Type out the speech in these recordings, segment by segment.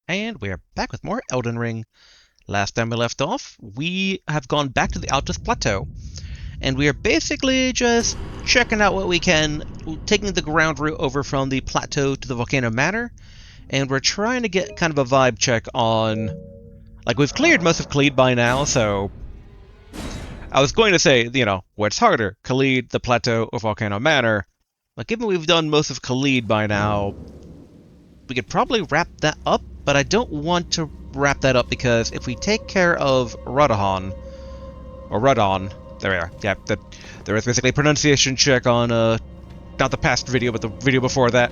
And we are back with more Elden Ring. Last time we left off, we have gone back to the Altus Plateau, and we are basically just checking out what we can, taking the ground route over from the plateau to the Volcano Manor, and we're trying to get kind of a vibe check on... Like, we've cleared most of Khalid by now, so... I was going to say, what's harder, Khalid, the Plateau, or Volcano Manor? But given we've done most of Khalid by now, we could probably wrap that up, but I don't want to wrap that up because if we take care of Radahan, or Radon, there we are, yeah, there was basically a pronunciation check on, not the past video, but the video before that.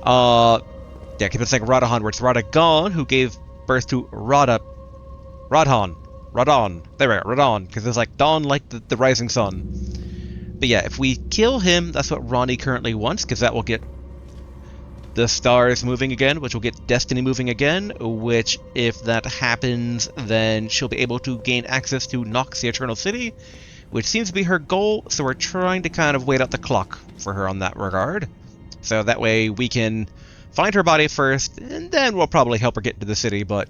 Yeah, keep on saying Radahan, where it's Radagon, who gave birth to Radhan, there we are, Radon, because it's like dawn like the rising sun. But yeah, if we kill him, that's what Ronnie currently wants, because that will get the stars moving again, which will get Destiny moving again, which, if that happens, then she'll be able to gain access to Nox, the Eternal City, which seems to be her goal, so we're trying to kind of wait out the clock for her on that regard. So that way we can find her body first, and then we'll probably help her get to the city, but,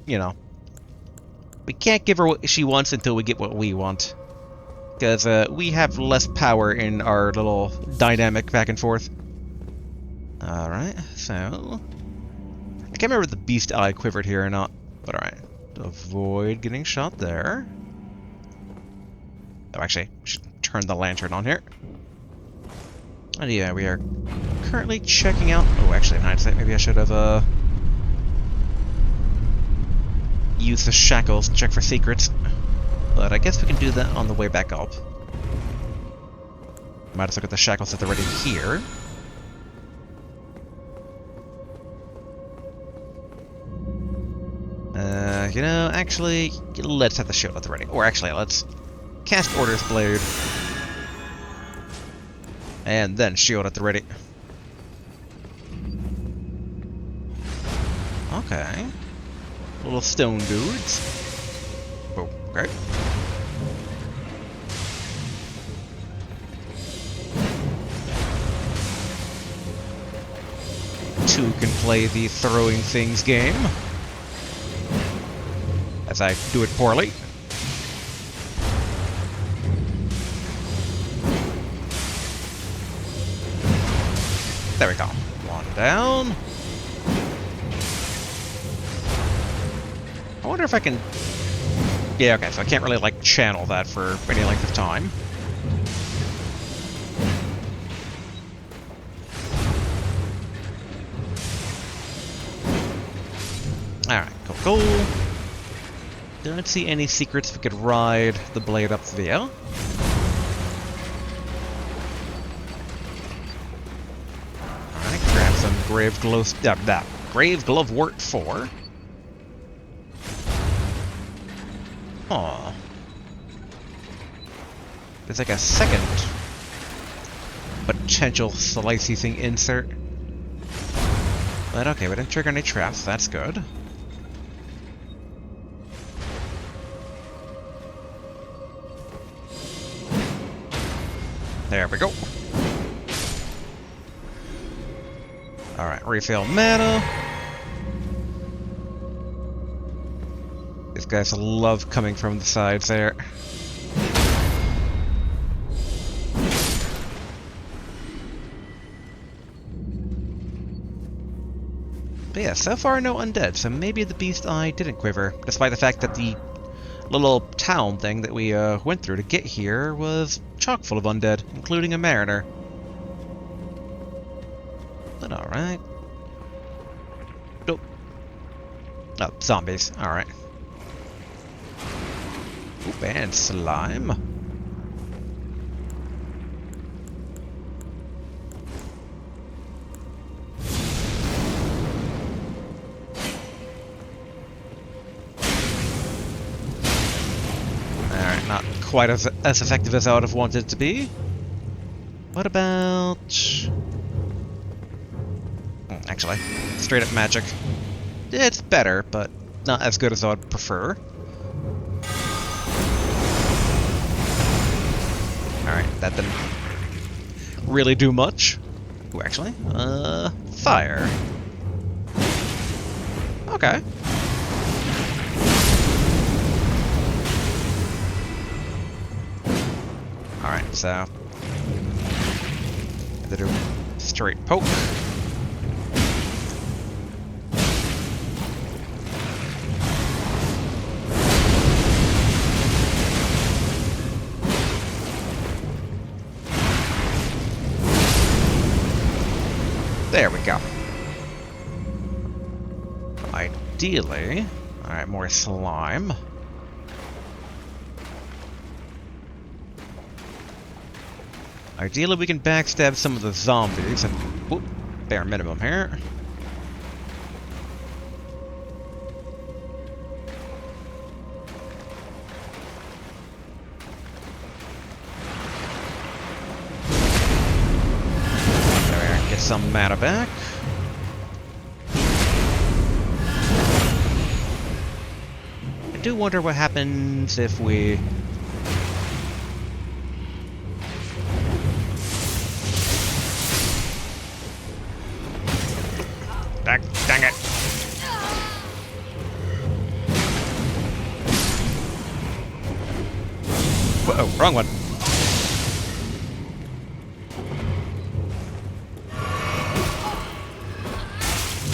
we can't give her what she wants until we get what we want. Because we have less power in our little dynamic back and forth. Alright, so... I can't remember if the beast eye quivered here or not, but alright. Avoid getting shot there. Oh, actually, we should turn the lantern on here. And yeah, we are currently checking out... Oh, actually, in hindsight, maybe I should have, used the shackles to check for secrets. But I guess we can do that on the way back up. Might as well get the shackles set already here. Actually, let's have the shield at the ready. Or actually, let's cast Order's Blade. And then shield at the ready. Okay. Little stone dudes. Oh, okay. Two can play the throwing things game. As I do it poorly. There we go. One down. I wonder if I can... Yeah, okay, so I can't really, like, channel that for any length of time. Alright, cool. Don't see any secrets we could ride the blade up via. Alright, grab some Grave Glovewort 4. Aw. There's like a second potential slicey thing insert. But okay, we didn't trigger any traps, that's good. There we go. Alright, refill mana. These guys love coming from the sides there. But yeah, so far no undead, so maybe the beast eye didn't quiver, despite the fact that the little town thing that we went through to get here was chock full of undead, including a mariner. But alright. Nope. Oh, zombies. Alright. Oop, and slime. Alright, not quite as effective as I would have wanted it to be. What about... Actually, straight up magic. It's better, but not as good as I would prefer. Alright, that didn't really do much. Ooh, actually, fire. Okay. Alright, so... either do straight poke. There we go. Ideally... alright, more slime. Ideally we can backstab some of the zombies and... whoop, bare minimum here. There, get some mana back. I do wonder what happens if we... dang it. Whoa, wrong one.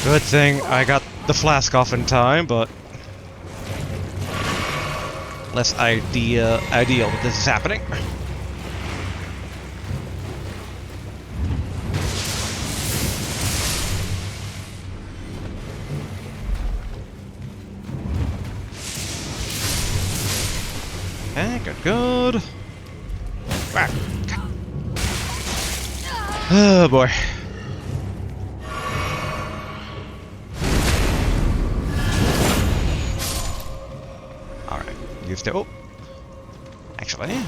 Good thing I got the flask off in time, but less ideal that this is happening. Okay, good. Ah. Oh boy. Alright, used to. Oh. Actually.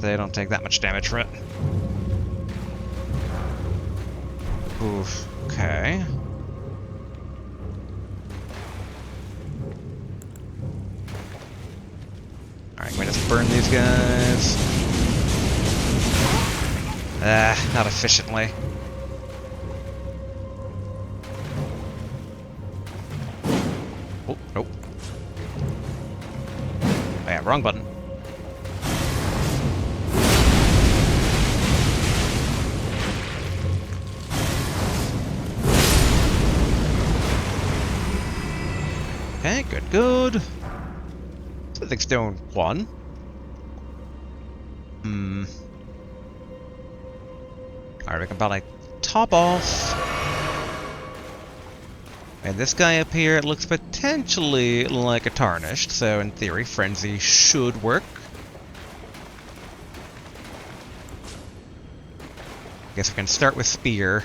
They don't take that much damage from it. Oof. Okay. Alright, we just burn these guys. Not efficiently. Oh, nope. Oh yeah, wrong button. Okay, good. Something stone 1. Alright, we can probably top off. And this guy up here looks potentially like a tarnished, so in theory, frenzy should work. I guess we can start with spear.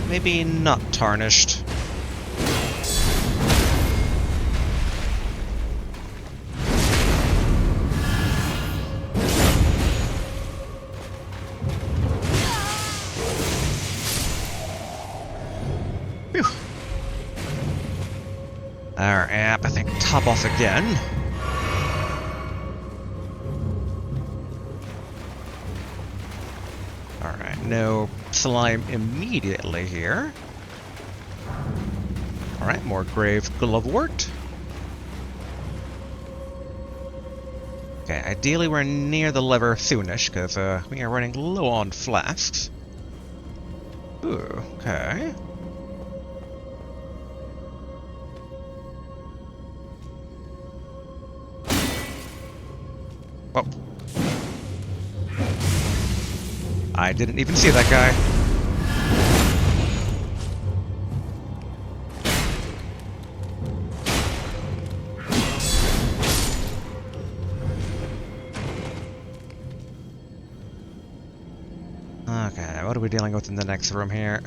Maybe not tarnished. Phew. Our app, I think, top off again. Alright, no slime immediately here. Alright, more grave glovewort. Okay, ideally we're near the lever soonish, because we are running low on flasks. Ooh, okay. Whoa. I didn't even see that guy. Okay, what are we dealing with in the next room here?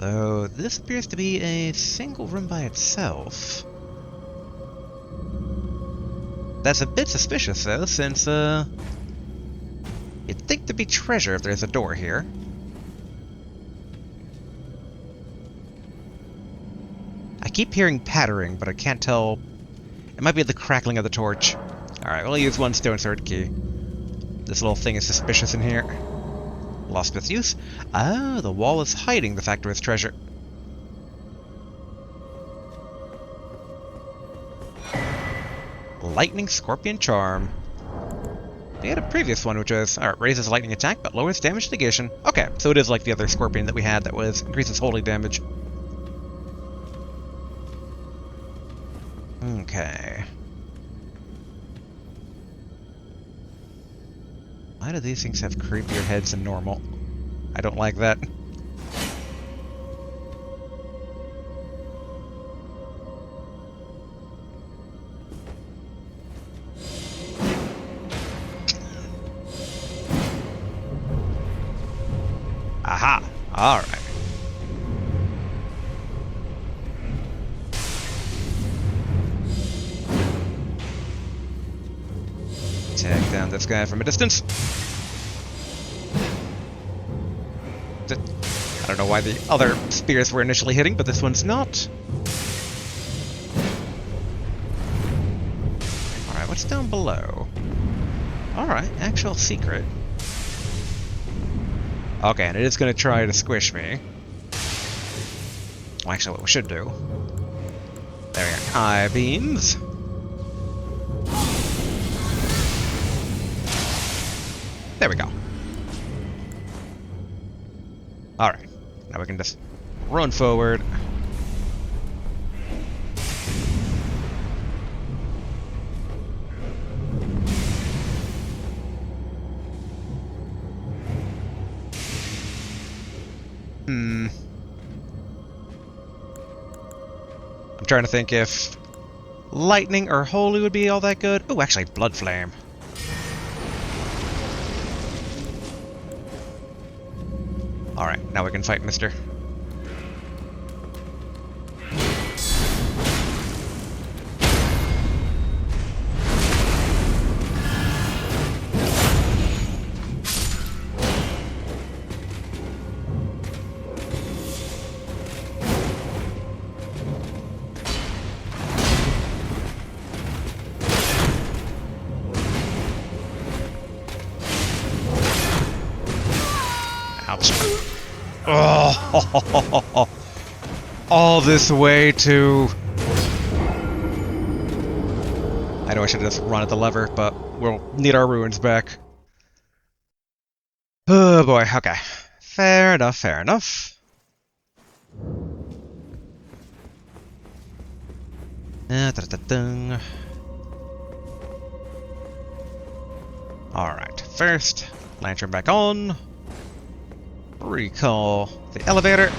Though this appears to be a single room by itself. That's a bit suspicious, though, since, you'd think there'd be treasure if there's a door here. I keep hearing pattering, but I can't tell. It might be the crackling of the torch. Alright, we'll use one stone sword key. This little thing is suspicious in here. Lost its use. Oh, the wall is hiding the fact of its treasure. Lightning Scorpion Charm. We had a previous one which was, raises lightning attack but lowers damage negation. Okay, so it is like the other scorpion that we had that was increases holy damage. Okay. Why do these things have creepier heads than normal? I don't like that. Aha! Alright. Take down this guy from a distance. I don't know why the other spears were initially hitting, but this one's not. Alright, what's down below? Alright, actual secret. Okay, and it is going to try to squish me. Well, actually, what we should do... There we go. Eye beams. There we go. Alright. Now we can just run forward. I'm trying to think if lightning or holy would be all that good. Oh, actually, blood flame. Alright, now we can fight Mister. Ouch. Oh, all this way to... I know I should have just run at the lever, but we'll need our ruins back. Oh boy, okay. Fair enough, fair enough. Alright, first, lantern back on. Recall the elevator.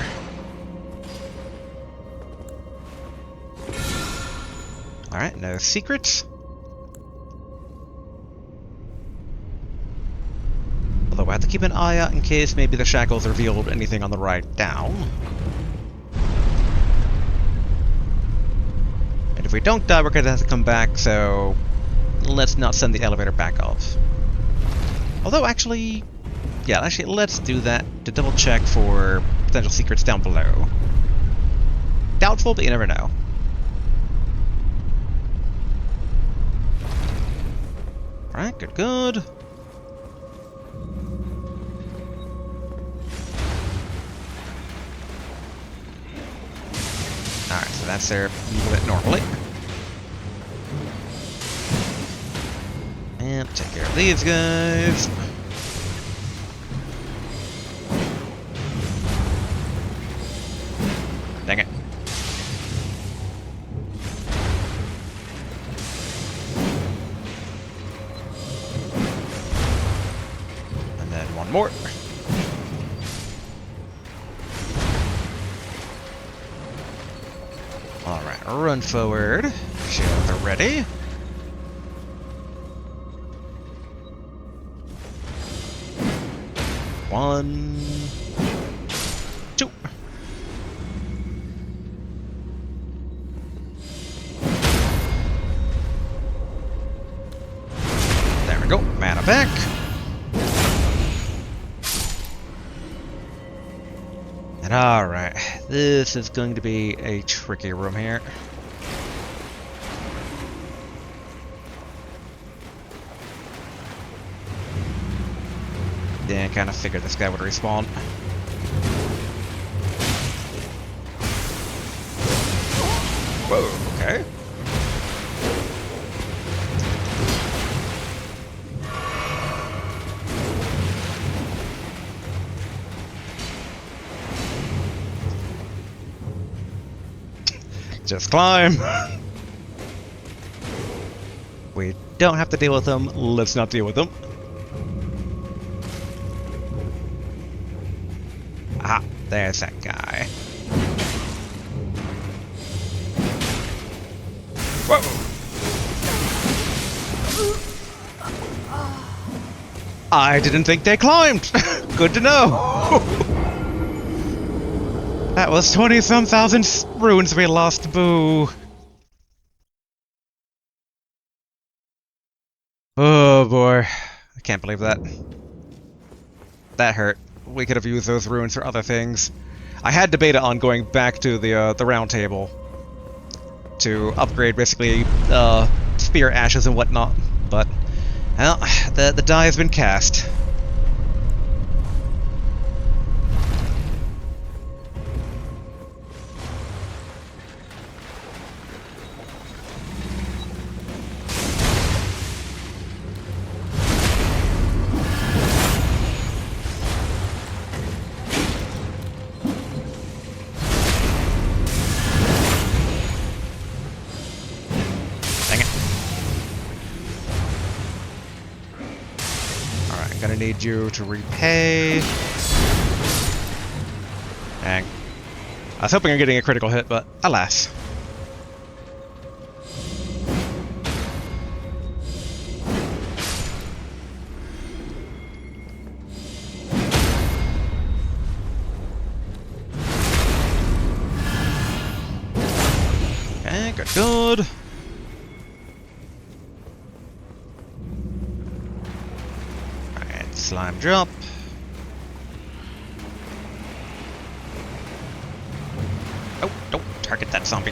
Alright, no secrets. Although I have to keep an eye out in case maybe the shackles revealed anything on the ride down. And if we don't die, we're going to have to come back, so let's not send the elevator back up. Although, actually, yeah, let's do that to double check for potential secrets down below. Doubtful, but you never know. Alright, good, good. Alright, so that's their movement normally. And take care of these guys. Dang it. And then one more. Alright, run forward. Shields are ready. One, two. Alright, this is going to be a tricky room here. Yeah, I kind of figured this guy would respawn. Whoa, okay. Just climb! We don't have to deal with them, let's not deal with them. Ah, there's that guy. Whoa! I didn't think they climbed! Good to know! That was 20-some thousand runes we lost, boo! Oh boy, I can't believe that. That hurt. We could have used those runes for other things. I had debated on going back to the round table to upgrade basically spear ashes and whatnot, but well, the die has been cast. Gonna need you to repay. Dang. I was hoping I'm getting a critical hit, but alas. Okay, good. Slime drop. Oh, don't target that zombie.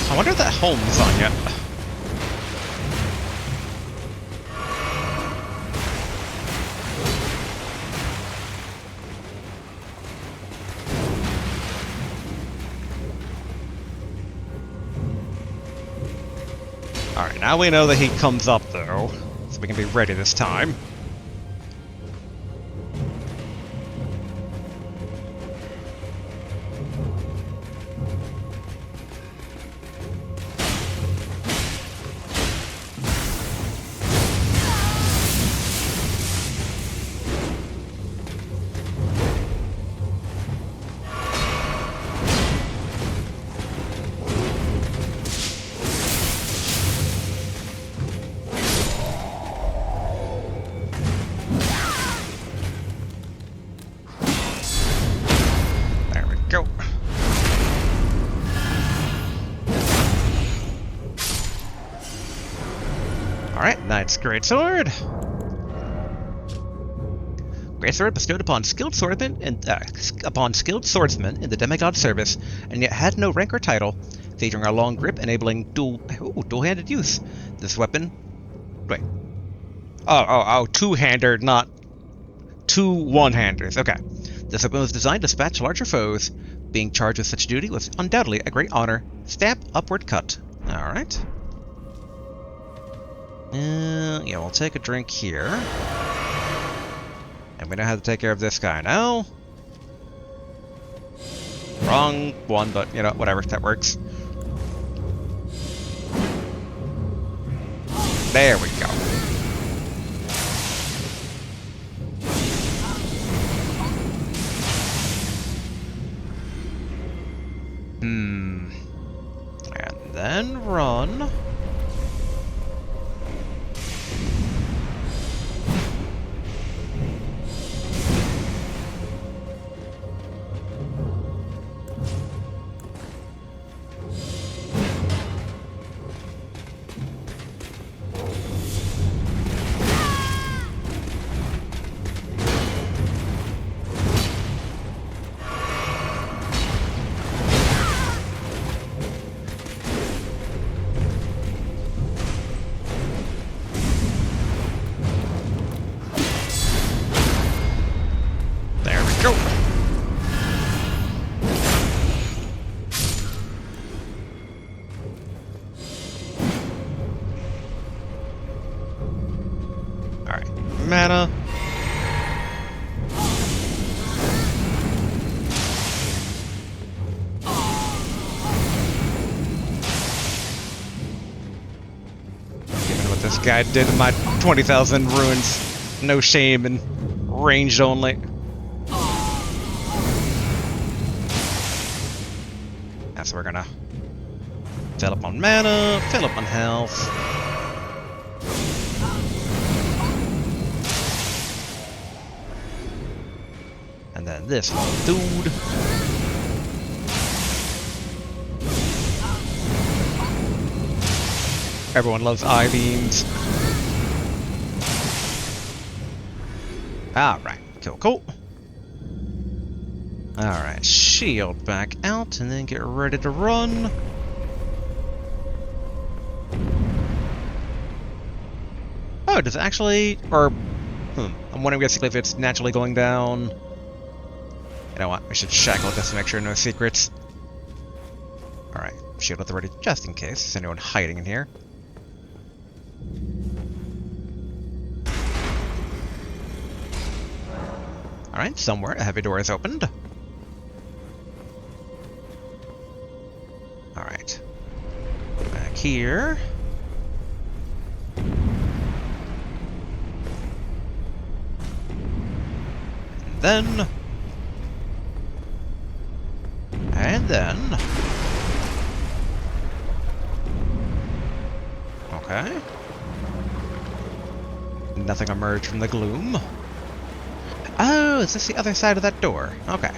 I wonder if that home's on yet. Alright, now we know that he comes up, though, so we can be ready this time. Alright, Knight's Greatsword. Greatsword bestowed upon skilled swordsmen in the demigod service, and yet had no rank or title, featuring a long grip enabling dual-handed use. This weapon... Wait. Oh, two-hander, not two one-handers. Okay. This weapon was designed to dispatch larger foes. Being charged with such duty was undoubtedly a great honor. Stab, upward cut. Alright. Yeah, we'll take a drink here. And we know how to take care of this guy now. Wrong one, but, you know, whatever, that works. There we go. And then run. mana. Given what this guy did in my 20,000 ruins, no shame and ranged only. That's what we're gonna fill up on mana, fill up on health. And then this dude. Everyone loves eye beams. Alright, cool. Alright, shield back out and then get ready to run. Oh, does it actually, or, I'm wondering basically if it's naturally going down. You know what, I should shackle just to make sure no secrets. Alright, shield at the ready just in case there's anyone hiding in here. Alright, somewhere a heavy door is opened. Alright. Back here. And then... Okay. Nothing emerged from the gloom. Oh, is this the other side of that door? Okay.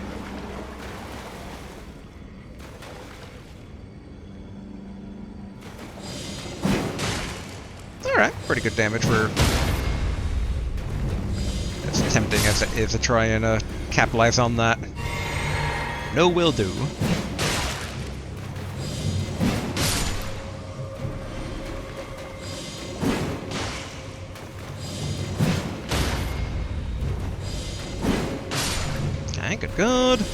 Alright, pretty good damage for... As tempting as it is to try and capitalize on that. No will do. Okay, good.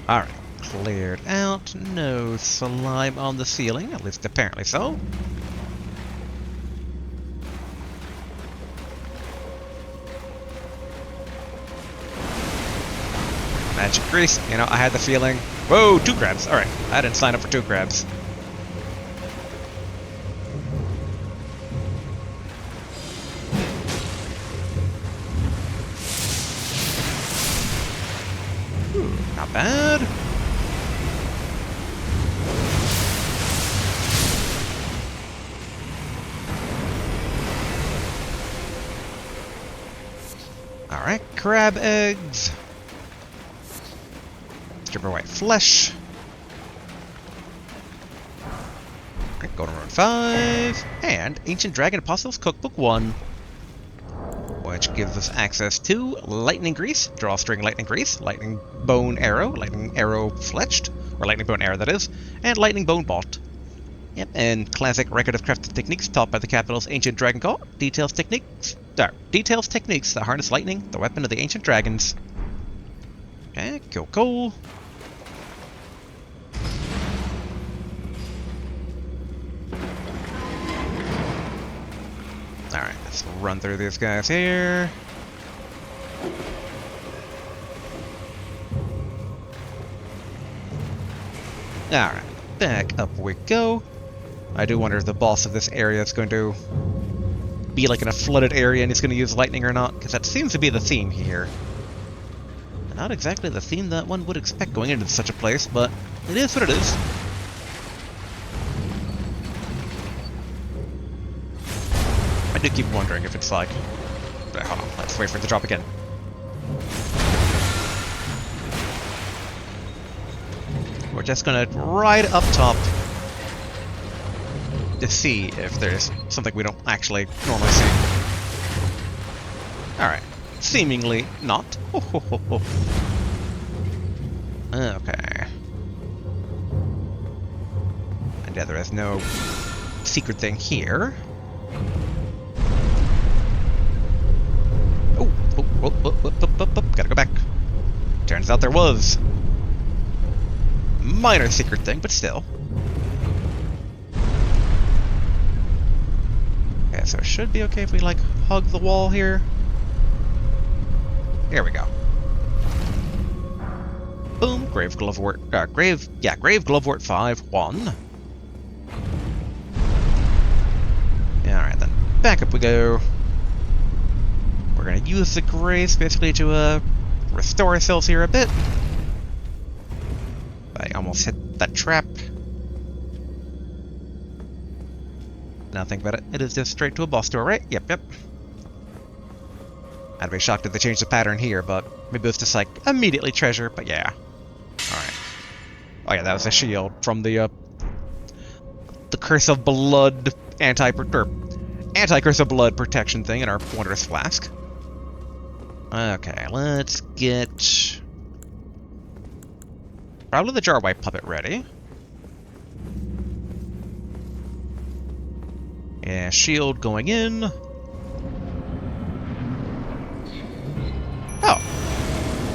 Alright, cleared out. No slime on the ceiling, at least apparently so. Magic grease, you know, I had the feeling. Whoa, 2 crabs. Alright, I didn't sign up for 2 crabs. Not bad. Alright, crab eggs. Stripper white flesh. Alright, go to room 5. And Ancient Dragon Apostles Cookbook 1. Which gives us access to lightning grease, drawstring lightning grease, lightning bone arrow fletched, or lightning bone arrow that is, and lightning bone bolt. Yep, and classic record of crafting techniques taught by the capital's ancient dragon cult details techniques that harness lightning, the weapon of the ancient dragons. Okay, cool. Alright, let's run through these guys here. Alright, back up we go. I do wonder if the boss of this area is going to be like in a flooded area and he's going to use lightning or not, because that seems to be the theme here. Not exactly the theme that one would expect going into such a place, but it is what it is. I do keep wondering if it's like... Hold on, let's wait for it to drop again. We're just gonna ride up top to see if there's something we don't actually normally see. Alright. Seemingly not. Okay. And yeah, there is no secret thing here. Oh, gotta go back. Turns out there was. minor secret thing, but still. Okay, so it should be okay if we, like, hug the wall here. Here we go. Boom, Grave Glovewort, Grave Glovewort 5-1. Alright then, back up we go. We're gonna use the grace basically to, restore ourselves here a bit. I almost hit that trap. Now think about it, it is just straight to a boss door, right? Yep. I'd be shocked if they changed the pattern here, but maybe it was just like, immediately treasure, but yeah. Alright. Oh yeah, that was a shield from the Curse of Blood anti-Curse of Blood protection thing in our Wondrous Flask. Okay, let's get probably the Jar Wipe puppet ready. Yeah, shield going in.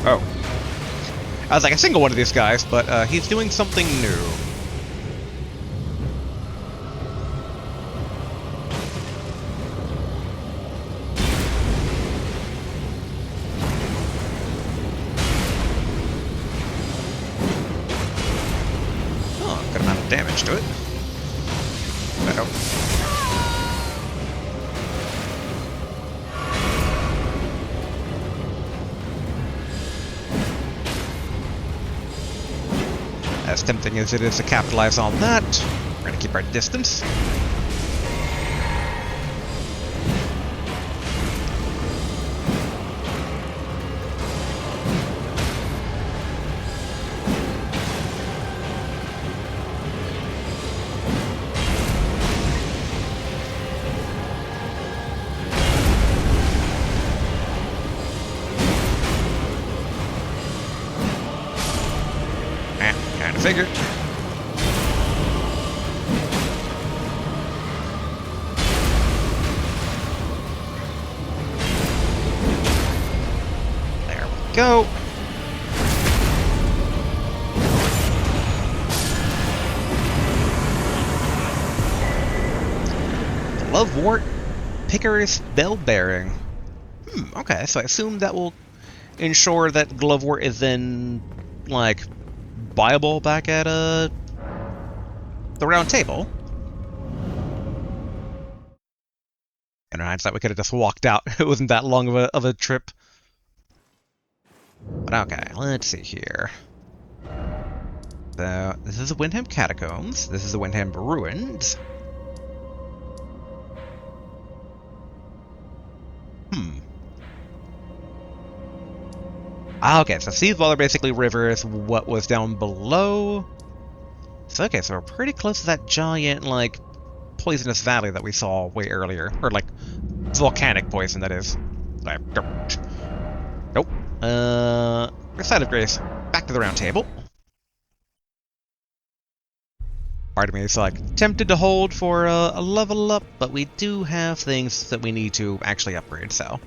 Oh. I was like a single one of these guys, but he's doing something new. Oh, good amount of damage to it. As tempting as it is to capitalize on that, we're going to keep our distance. Figure. There we go. Glovewort Picker's Bell Bearing. Okay, so I assume that will ensure that Glovewort is then, like, viable back at the round table. And I thought we could have just walked out. It wasn't that long of a trip. But okay, let's see here. This is the Windham Catacombs. This is the Windham Ruins. Okay, so Seawater are basically rivers, what was down below. So okay, so we're pretty close to that giant, like, poisonous valley that we saw way earlier. Or, like, volcanic poison, that is. Nope. Side of Grace. Back to the round table. Part of me is, like, tempted to hold for a level up, but we do have things that we need to actually upgrade, so...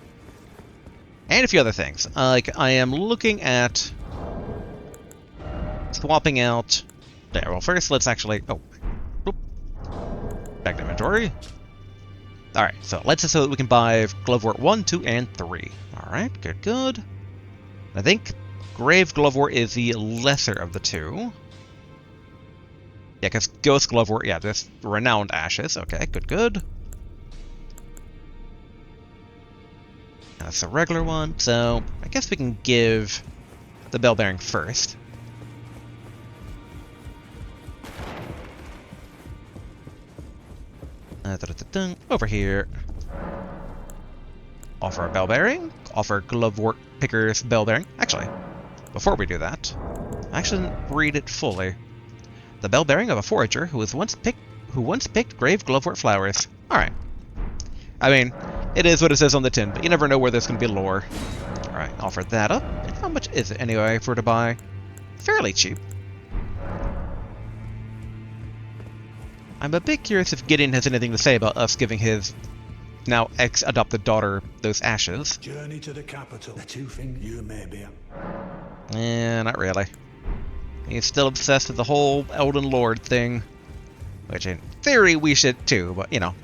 And a few other things. Like, I am looking at swapping out... There, well, first let's actually... Oh. Boop. Back to inventory. Alright, so let's just so that we can buy Glovewort 1, 2, and 3. Alright, good. I think Grave Glovewort is the lesser of the two. Yeah, because Ghost Glovewort, yeah, this Renowned Ashes. Okay, good. That's a regular one, so I guess we can give the bell bearing first. Over here. Offer a bell bearing. Offer Glovewort Picker's bell bearing. Actually, before we do that, I actually didn't read it fully. The bell bearing of a forager who once picked Grave Glovewort flowers. Alright. I mean, it is what it says on the tin, but you never know where there's going to be lore. Alright, offer that up. And how much is it anyway for to buy? Fairly cheap. I'm a bit curious if Gideon has anything to say about us giving his now ex-adopted daughter those ashes. Journey to the capital. The two things you may be. Not really. He's still obsessed with the whole Elden Lord thing. Which in theory we should too, but you know.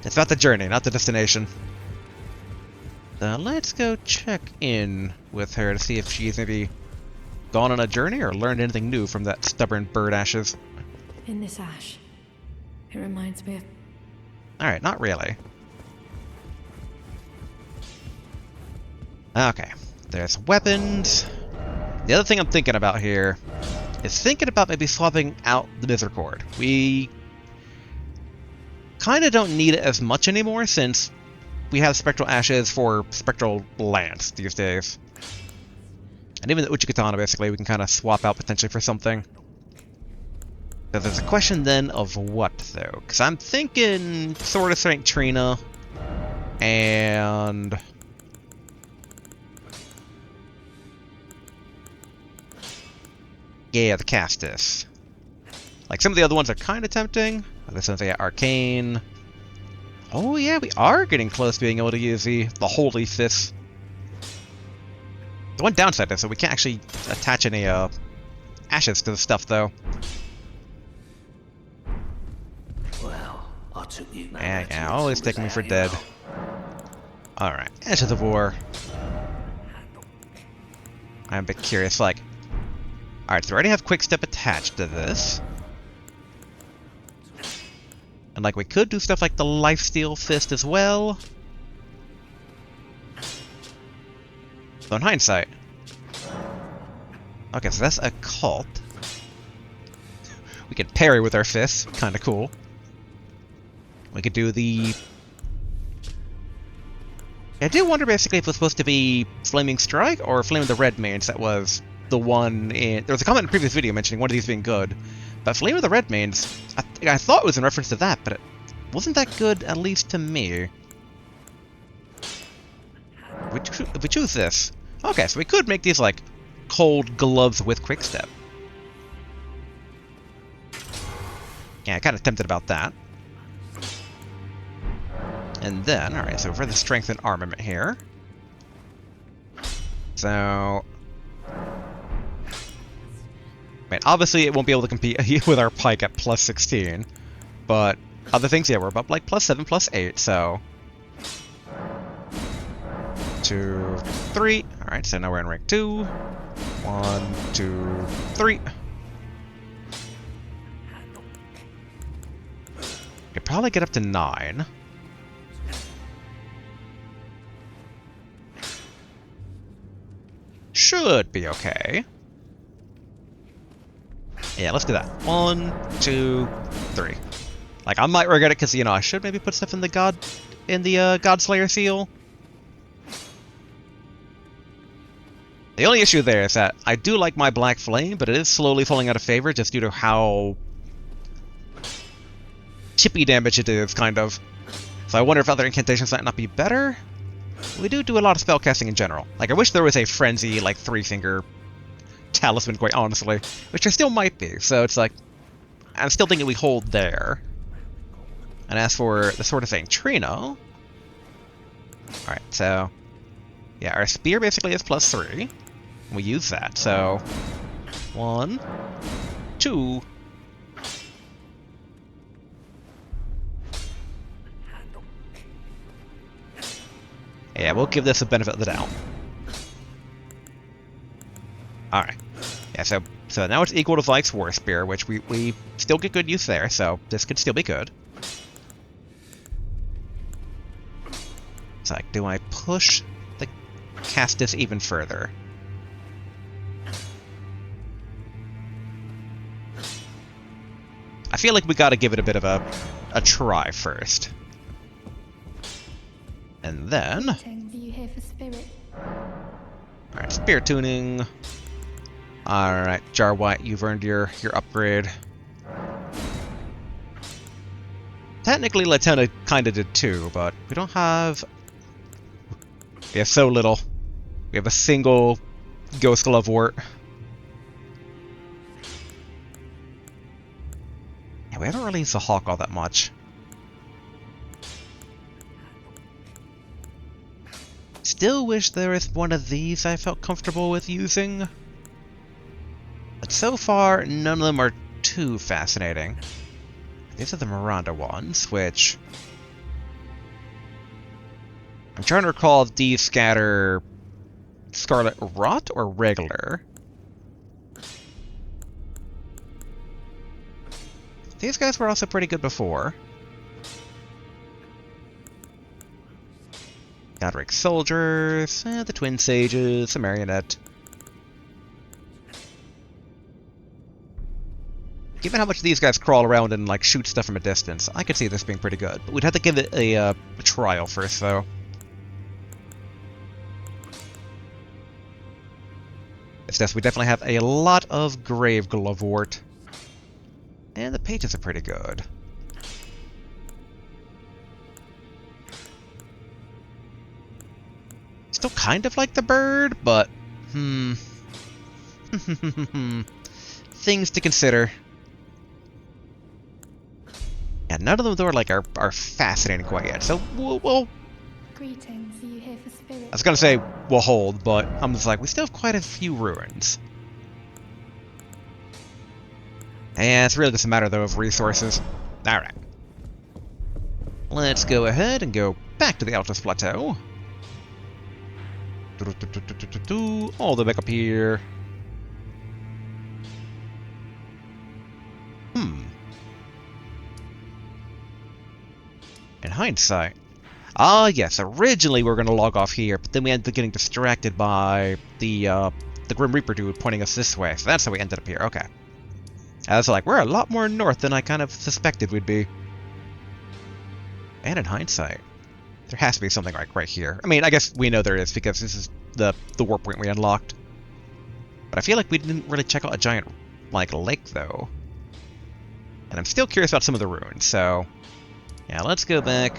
It's about the journey, not the destination. Let's go check in with her to see if she's maybe gone on a journey or learned anything new from that stubborn bird ashes. In this ash, it reminds me of... Alright, not really. Okay, there's weapons. The other thing I'm thinking about here is thinking about maybe swapping out the Misericorde. We kind of don't need it as much anymore since we have Spectral Ashes for Spectral Lance these days. And even the Uchikatana, basically, we can kind of swap out potentially for something. So there's a question then of what, though? Because I'm thinking Sword of St. Trina and... yeah, the Caestus. Like, some of the other ones are kind of tempting. This one's, yeah, Arcane. Oh, yeah, we are getting close to being able to use the Holy Fist. The one downside is that we can't actually attach any ashes to the stuff, though. Well, I took you. Yeah, always taking me for dead. Alright, Edge of the War. I'm a bit curious, like... Alright, so we already have Quick Step attached to this. And, like, we could do stuff like the Lifesteal Fist as well. So in hindsight... Okay, so that's a cult. We could parry with our fists. Kinda cool. We could do the... I do wonder basically if it was supposed to be Flaming Strike or Flame of the Red Mains that was the one in... There was a comment in a previous video mentioning one of these being good. But Flame of the Red Mains, I thought it was in reference to that, but it wasn't that good, at least to me. If we choose this... Okay, so we could make these, like, cold gloves with Quick Step. Yeah, kind of tempted about that. And then, alright, so for the strength and armament here. So... I mean, obviously it won't be able to compete with our pike at plus 16. But other things, yeah, we're about like plus 7, plus 8, so... 2, 3. Alright, so now we're in rank 2. 1, 2, 3. Could probably get up to 9. Should be okay. Yeah, let's do that. 1, 2, 3. Like, I might regret it because, you know, I should maybe put stuff in the Godslayer seal. The only issue there is that I do like my Black Flame, but it is slowly falling out of favor just due to how chippy damage it is, kind of. So I wonder if other incantations might not be better. We do a lot of spellcasting in general. Like, I wish there was a Frenzy, like, 3-finger talisman, quite honestly. Which there still might be, so it's like... I'm still thinking we hold there. And as for the Sword of St. Trina... Alright, so... Yeah, our spear basically is plus 3. We use that, so... 1... 2... Yeah, we'll give this a benefit of the doubt. Alright. Yeah, so now it's equal to Vikes War Spear, which we still get good use there, so this could still be good. It's like, do I push the Caestus even further? I feel like we gotta give it a bit of a try first. And then... Are you here for spirit? Alright, spear tuning. Alright, Jar White, you've earned your upgrade. Technically, Latena kinda did too, but we don't have... We have so little. We have a single Ghost Glove Wart. Yeah, we haven't really used the Hawk all that much. Still wish there was one of these I felt comfortable with using. But so far, none of them are too fascinating. These are the Miranda ones, which... I'm trying to recall if these scatter Scarlet Rot or regular. These guys were also pretty good before. Godric Soldiers, the Twin Sages, the Marionette. Given how much these guys crawl around and like shoot stuff from a distance, I could see this being pretty good. But we'd have to give it a trial first, though. It's just we definitely have a lot of Grave Glovewort. And the pages are pretty good. Still kind of like the bird, but... Things to consider. Yeah, none of them, though, are fascinating quite yet, so we'll... Greetings, are you here for spirit? I was gonna say we'll hold, but I'm just like, we still have quite a few ruins. And it's really just a matter, though, of resources. Alright. Let's go ahead and go back to the Altus Plateau. All the way back up here. In hindsight. Ah, yes, originally we were going to log off here, but then we ended up getting distracted by the Grim Reaper dude pointing us this way, so that's how we ended up here. Okay. I was like, we're a lot more north than I kind of suspected we'd be. And in hindsight, there has to be something like right here. I mean, I guess we know there is because this is the warp point we unlocked. But I feel like we didn't really check out a giant, like, lake, though. And I'm still curious about some of the ruins, so... Yeah, let's go back...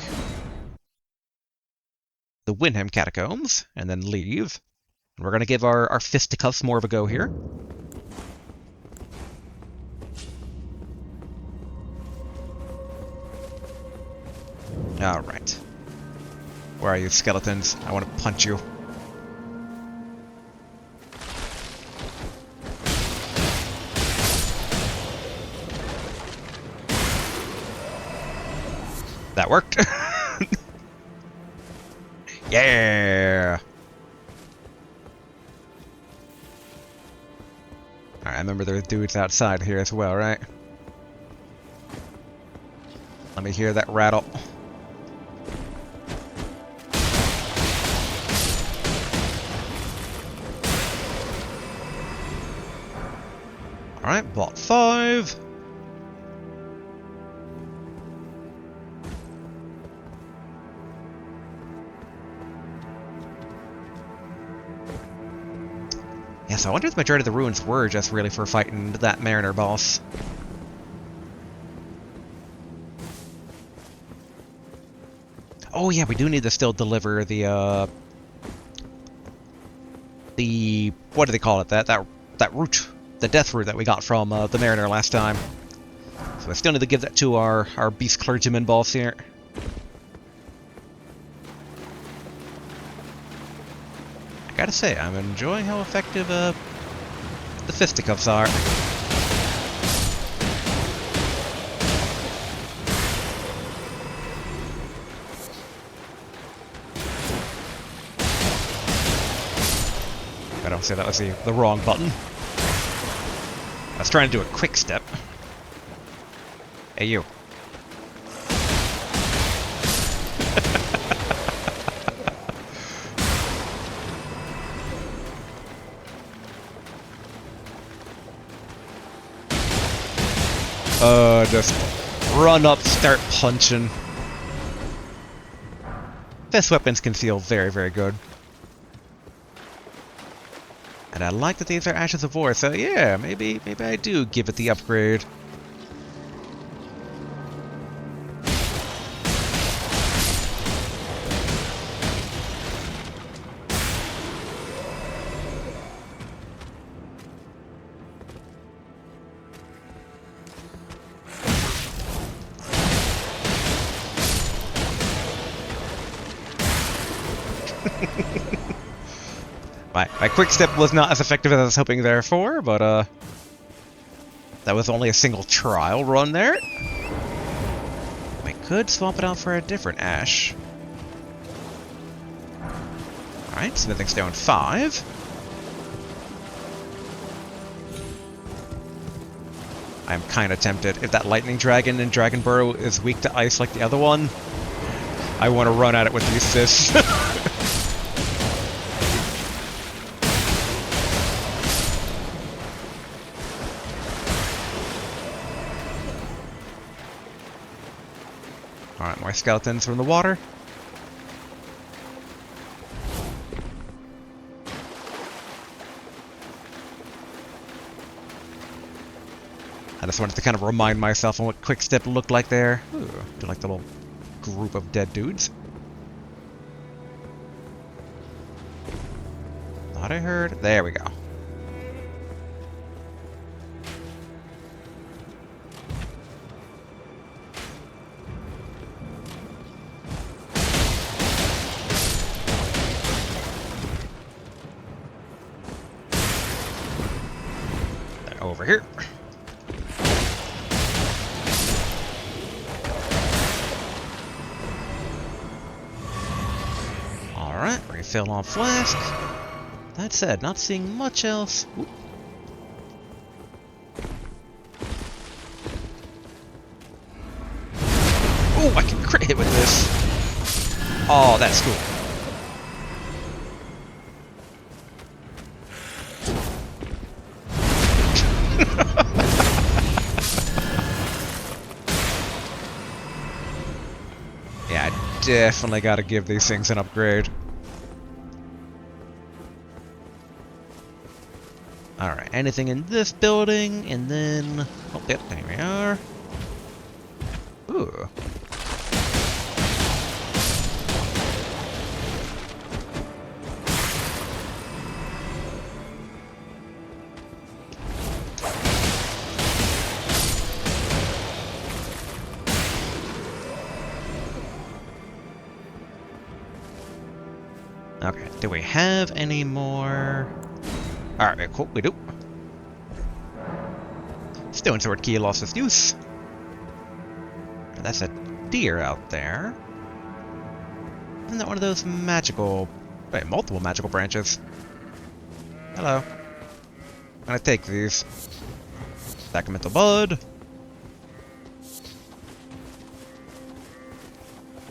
the Windham Catacombs, and then leave. And we're going to give our fisticuffs more of a go here. Alright. Where are you, skeletons? I want to punch you. That worked. Yeah! Alright, I remember there's dudes outside here as well, right? Let me hear that rattle. Alright, Vault 5. Yeah, so I wonder if the majority of the ruins were just really for fighting that Mariner boss. Oh yeah, we do need to still deliver the what do they call it? That root, the death root that we got from the Mariner last time. So I still need to give that to our beast clergyman boss here. I gotta say, I'm enjoying how effective the fisticuffs are. I don't say that was the wrong button. I was trying to do a quick step. Hey, you. Just run up, start punching. Fist weapons can feel very, very good. And I like that these are Ashes of War, so yeah, maybe I do give it the upgrade. My quick step was not as effective as I was hoping therefore, but That was only a single trial run there. We could swap it out for a different ash. Alright, smithing stone 5. I'm kind of tempted. If that lightning dragon in Dragon Burrow is weak to ice like the other one, I want to run at it with the assist. Alright, more skeletons from the water. I just wanted to kind of remind myself on what Quick Step looked like there. Ooh, do like the little group of dead dudes. Thought I heard. There we go. Then over here. Alright, refill on flask. That said, not seeing much else. Ooh. Ooh, I can crit hit with this. Oh, that's cool. Yeah, I definitely gotta give these things an upgrade. Alright, anything in this building, and then... Oh, yep, there we are. Ooh. Okay, do we have any more... Alright, cool, we do. Stone sword key lost its use. That's a deer out there. Isn't that one of those magical... Wait, multiple magical branches? Hello. I'm gonna take these. Sacramental Bud.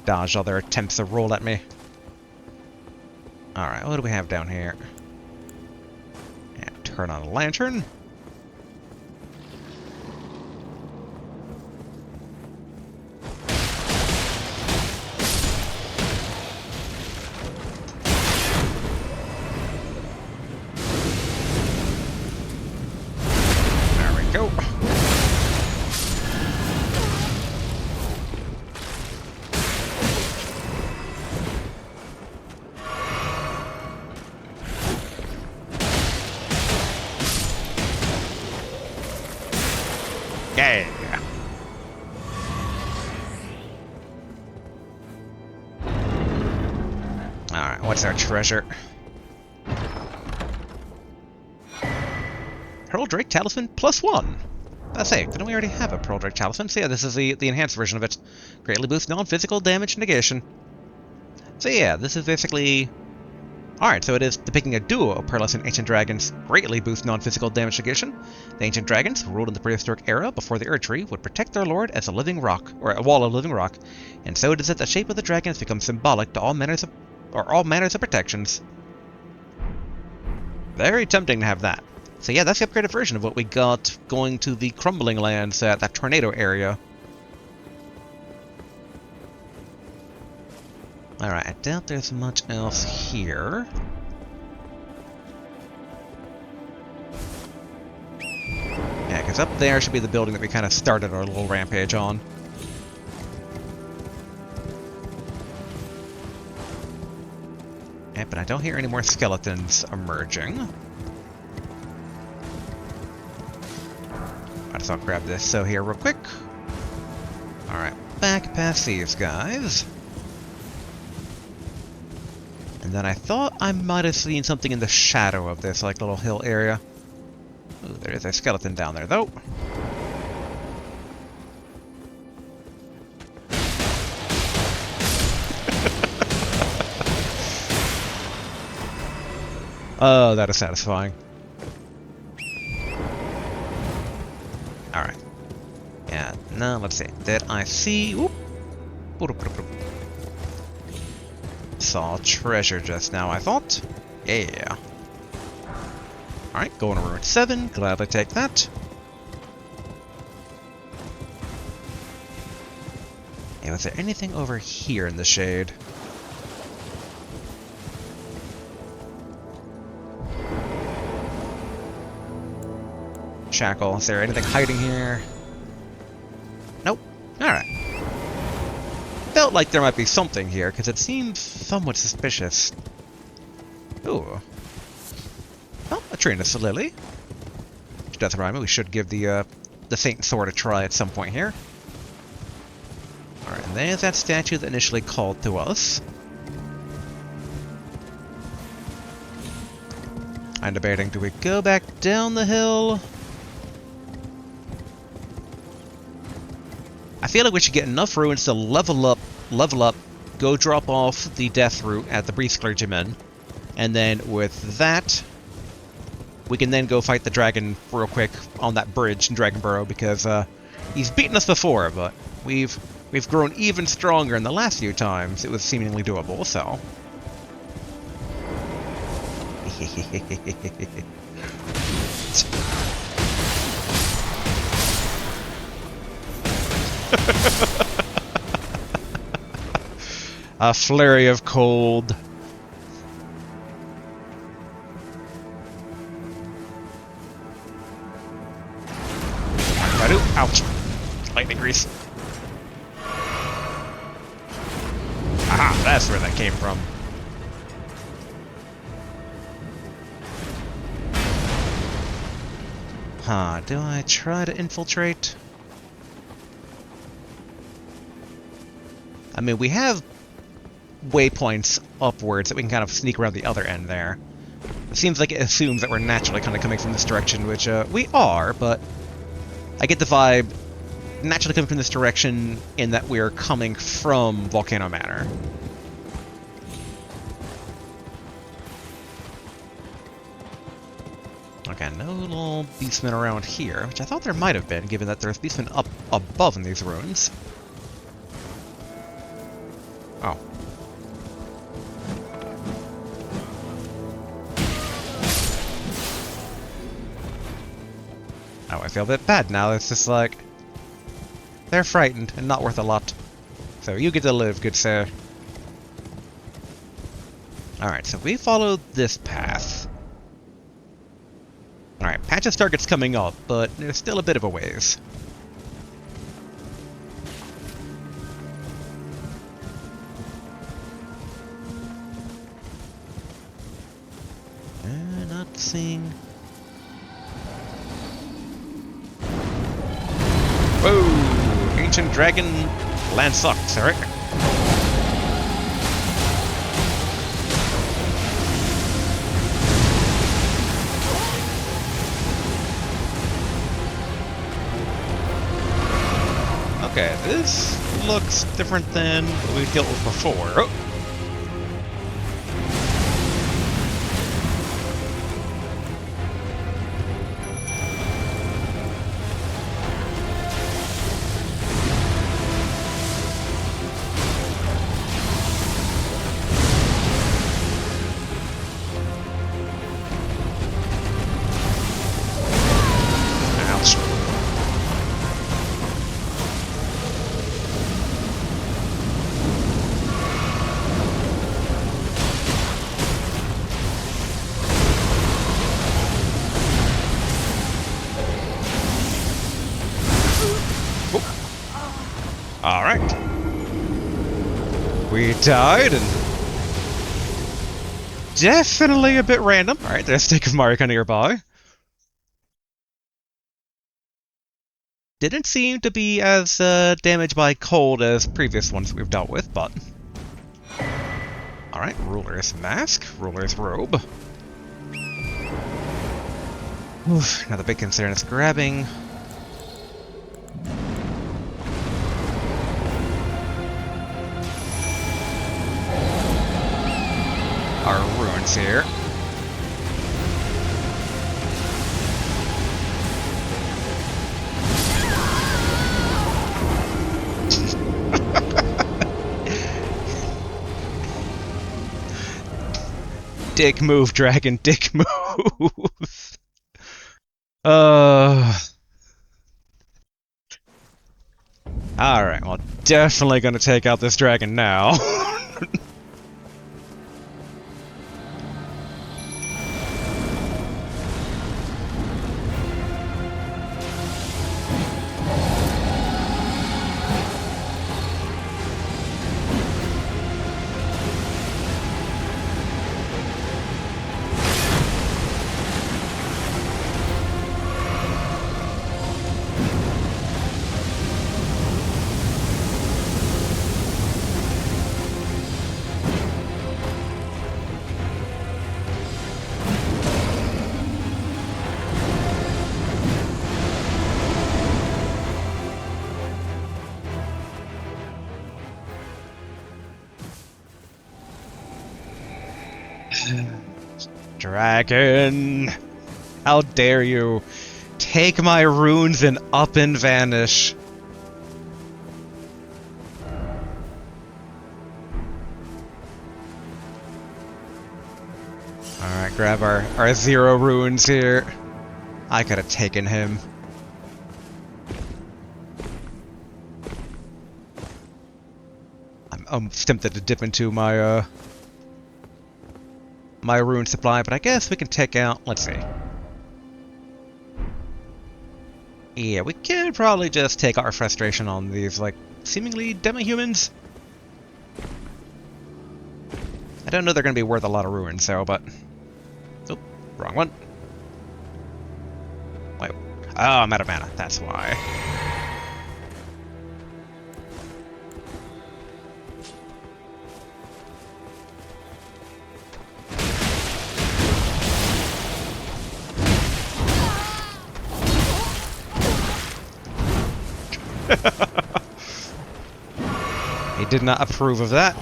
Dodge all their attempts to roll at me. Alright, what do we have down here? And turn on a lantern. There we go. Yeah. Alright, what's our treasure? Pearl Drake Talisman +1. That's it. Didn't we already have a Pearl Drake Talisman? So yeah, this is the enhanced version of it. Greatly boosts non-physical damage negation. So yeah, this is basically... Alright, so it is depicting a duo of Perilous and Ancient Dragons greatly boost non-physical damage negation. The Ancient Dragons, who ruled in the prehistoric era before the Erd Tree, would protect their lord as a living rock, or a wall of living rock, and so it is that the shape of the dragons becomes symbolic to all manners of protections. Very tempting to have that. So yeah, that's the upgraded version of what we got going to the Crumbling Lands at that tornado area. Alright, I doubt there's much else here. Yeah, because up there should be the building that we kind of started our little rampage on. Yeah, but I don't hear any more skeletons emerging. I just I'll grab this so here real quick. Alright, back past these guys. And then I thought I might have seen something in the shadow of this, like little hill area. Ooh, there is a skeleton down there, though. Oh, that is satisfying. Alright. Yeah, now let's see. Did I see... Oop. Saw treasure just now, I thought. Yeah. Alright, going to Ruin 7. Gladly take that. Hey, was there anything over here in the shade? Shackle. Is there anything hiding here? Nope. Alright. Felt like there might be something here, because it seems somewhat suspicious. Ooh. Oh, a Trinus Lily. Which does rhyme. We should give the Saint Sword a try at some point here. Alright, and there's that statue that initially called to us. I'm debating, do we go back down the hill? I feel like we should get enough ruins to level up, go drop off the death root at the Priest Clergyman, and then with that, we can then go fight the dragon real quick on that bridge in Dragonborough, because he's beaten us before, but we've grown even stronger in the last few times. It was seemingly doable, so... A flurry of cold. Ouch. Lightning grease. Aha, that's where that came from. Huh, do I try to infiltrate? I mean, we have waypoints upwards that we can kind of sneak around the other end there. It seems like it assumes that we're naturally kind of coming from this direction, which we are, but I get the vibe naturally coming from this direction in that we're coming from Volcano Manor. Okay, no little beastmen around here, which I thought there might have been, given that there's beastmen up above in these ruins. Oh. Oh, I feel a bit bad now. It's just like... they're frightened and not worth a lot. So you get to live, good sir. Alright, so we followed this path. Alright, Patch's target's coming up, but there's still a bit of a ways. Not seeing... Whoa! Ancient Dragon land sucks, alright? Okay, this looks different than what we've dealt with before. Oh. Alright. We died, and... definitely a bit random. Alright, there's a stick of Marika nearby. Didn't seem to be as damaged by cold as previous ones we've dealt with, but... Alright, Ruler's Mask, Ruler's Robe. Oof, now the big concern is grabbing... our ruins here. Dick move, dragon, dick move. Uh. Alright, well, definitely gonna take out this dragon now. Dragon! How dare you! Take my runes and up and vanish! Alright, grab our 0 runes here. I could have taken him. I'm tempted to dip into my my rune supply, but I guess we can take out, let's see. Yeah, we could probably just take our frustration on these, like, seemingly demi-humans. I don't know they're gonna be worth a lot of runes, so, but... Oh, wrong one. Wait. Oh, I'm out of mana, that's why. He did not approve of that.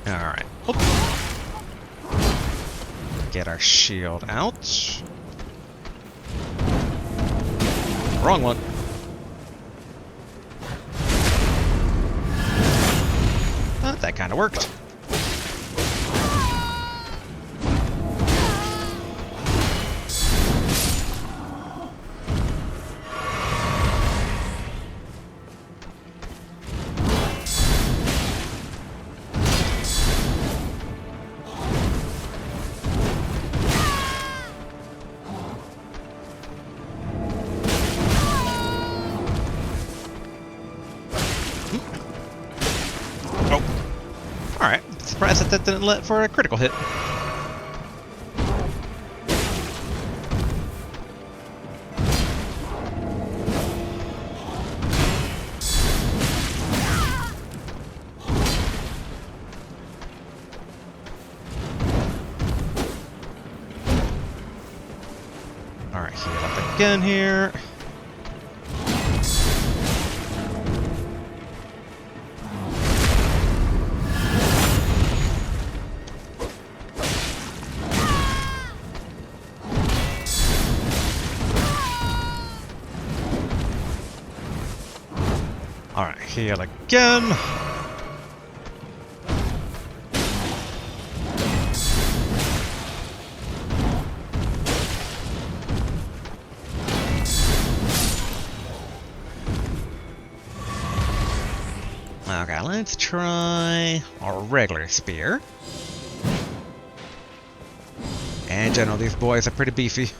Alright. Get our shield out. Wrong one. That kind of worked. Surprised that didn't let for a critical hit. Alright, heal up again here. Alright, heal again. Okay, let's try our regular spear. And in general, these boys are pretty beefy.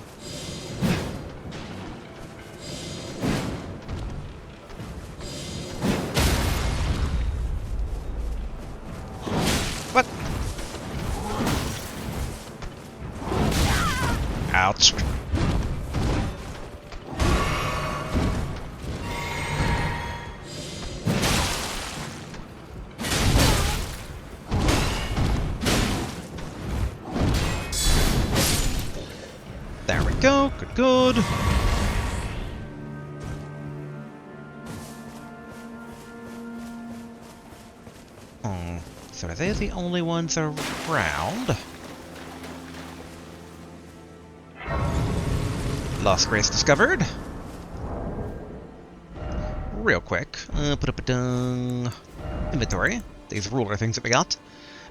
What? Ouch. There we go. Good, good. So are they the only ones around? Lost Grace discovered. Real quick. Inventory. These ruler things that we got.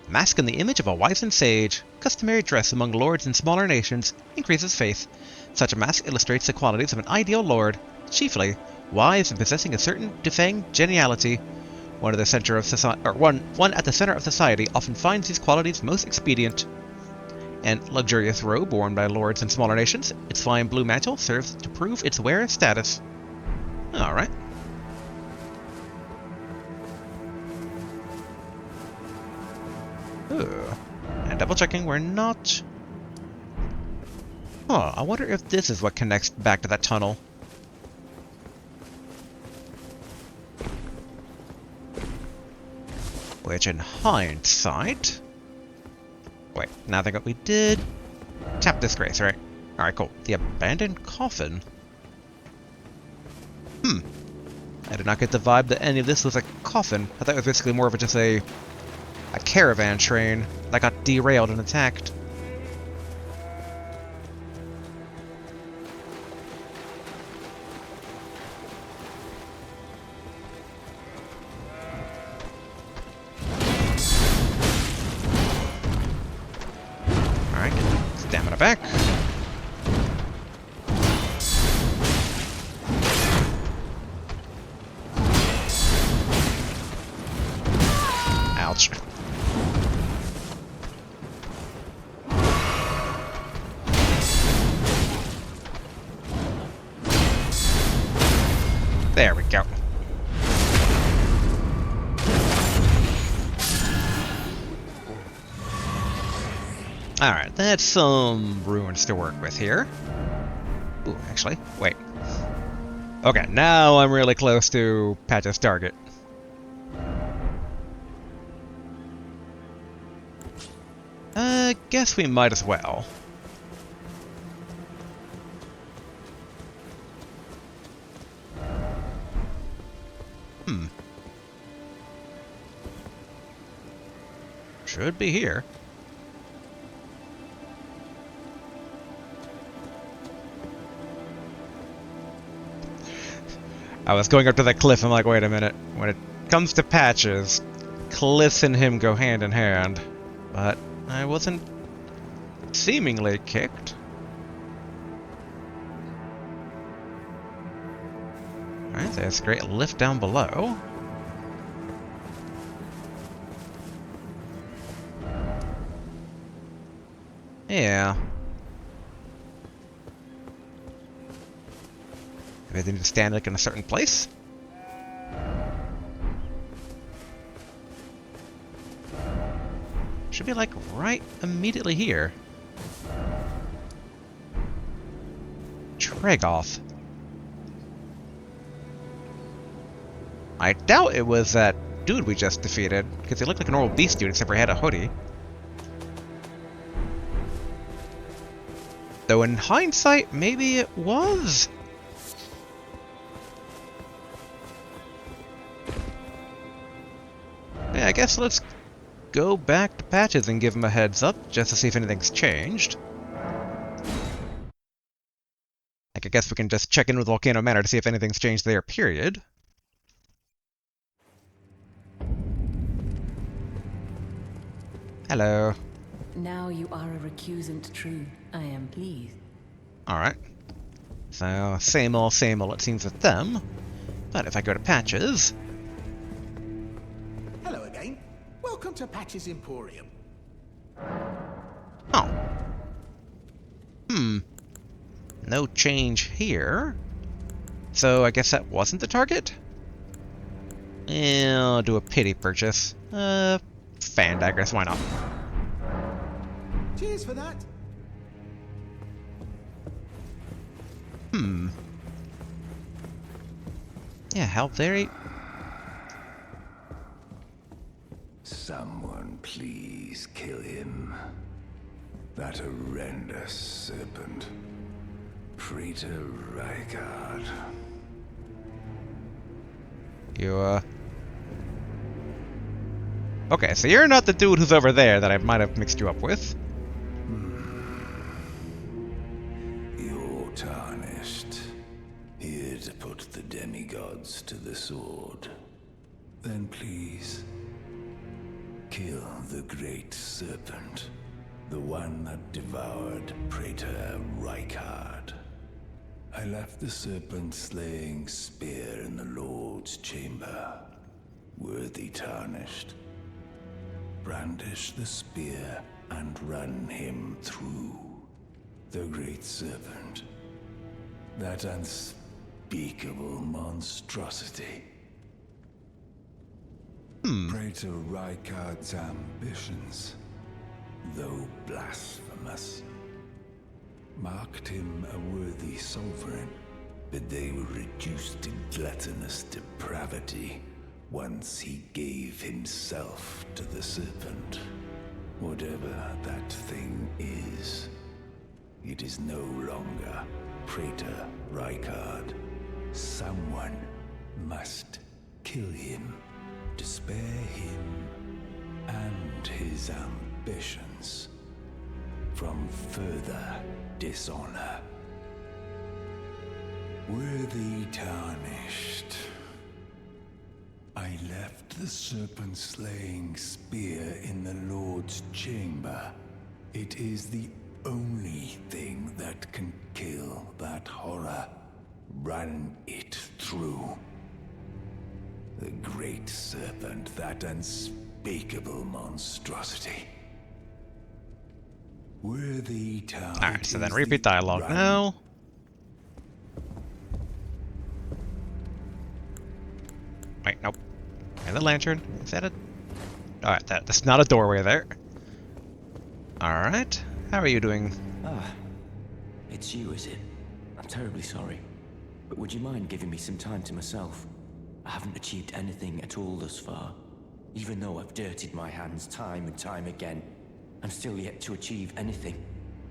Mask in the image of a wizened sage. Customary dress among lords in smaller nations. Increases faith. Such a mask illustrates the qualities of an ideal lord. Chiefly, wise and possessing a certain defanged geniality. One at the center of society, one at the center of society often finds these qualities most expedient. And luxurious robe worn by lords in smaller nations. Its fine blue mantle serves to prove its wearer's status. Alright. And double checking, we're not... Huh, I wonder if this is what connects back to that tunnel. Which in hindsight... Wait, now I think what we did... Tap disgrace, right? Alright, cool. The abandoned coffin. I did not get the vibe that any of this was a coffin. I thought it was basically more of just a caravan train that got derailed and attacked. Alright, get stamina back. Ouch. There we go. Alright, that's some ruins to work with here. Ooh, actually, wait. Okay, now I'm really close to Patch's target. Guess we might as well. Should be here. I was going up to that cliff, I'm like, wait a minute. When it comes to Patches, cliffs and him go hand in hand. But I wasn't seemingly kicked. Alright, there's a great lift down below. Yeah. Maybe they need to stand like in a certain place? Should be like right immediately here. Tregoth. I doubt it was that dude we just defeated, because he looked like a normal beast dude except for he had a hoodie. Though in hindsight, maybe it was. Yeah, I guess let's go back to Patches and give him a heads up, just to see if anything's changed. Like, I guess we can just check in with Volcano Manor to see if anything's changed there, period. Hello. Now you are a recusant true. I am pleased. Alright. So, same old it seems with them. But if I go to Patches... Hello again. Welcome to Patch's Emporium. Oh. No change here. So I guess that wasn't the target? Yeah, I'll do a pity purchase. Fan daggers, why not? Cheers for that. Yeah, how very... Someone please kill him. That horrendous serpent. Praetor Rykard. You, Okay, so you're not the dude who's over there that I might have mixed you up with. Your Tarnished. nods to the sword. Then please, kill the great serpent, the one that devoured Praetor Rykard. I left the serpent-slaying spear in the Lord's chamber. Worthy tarnished. Brandish the spear and run him through. The great serpent. That unspeakable monstrosity. Praetor Rykard's ambitions, though blasphemous, marked him a worthy sovereign, but they were reduced to gluttonous depravity once he gave himself to the serpent. Whatever that thing is, it is no longer Praetor Rykard. Someone must kill him to spare him and his ambitions from further dishonor. Worthy tarnished. I left the serpent-slaying spear in the Lord's chamber. It is the only thing that can kill that horror. Run it through. The great serpent, that unspeakable monstrosity. Worthy target. Alright, so then repeat dialogue now. Wait, nope. And the lantern. Is that it? Alright, that's not a doorway there. Alright. How are you doing? Ah, it's you, is it? I'm terribly sorry. But would you mind giving me some time to myself? I haven't achieved anything at all thus far. Even though I've dirtied my hands time and time again, I'm still yet to achieve anything.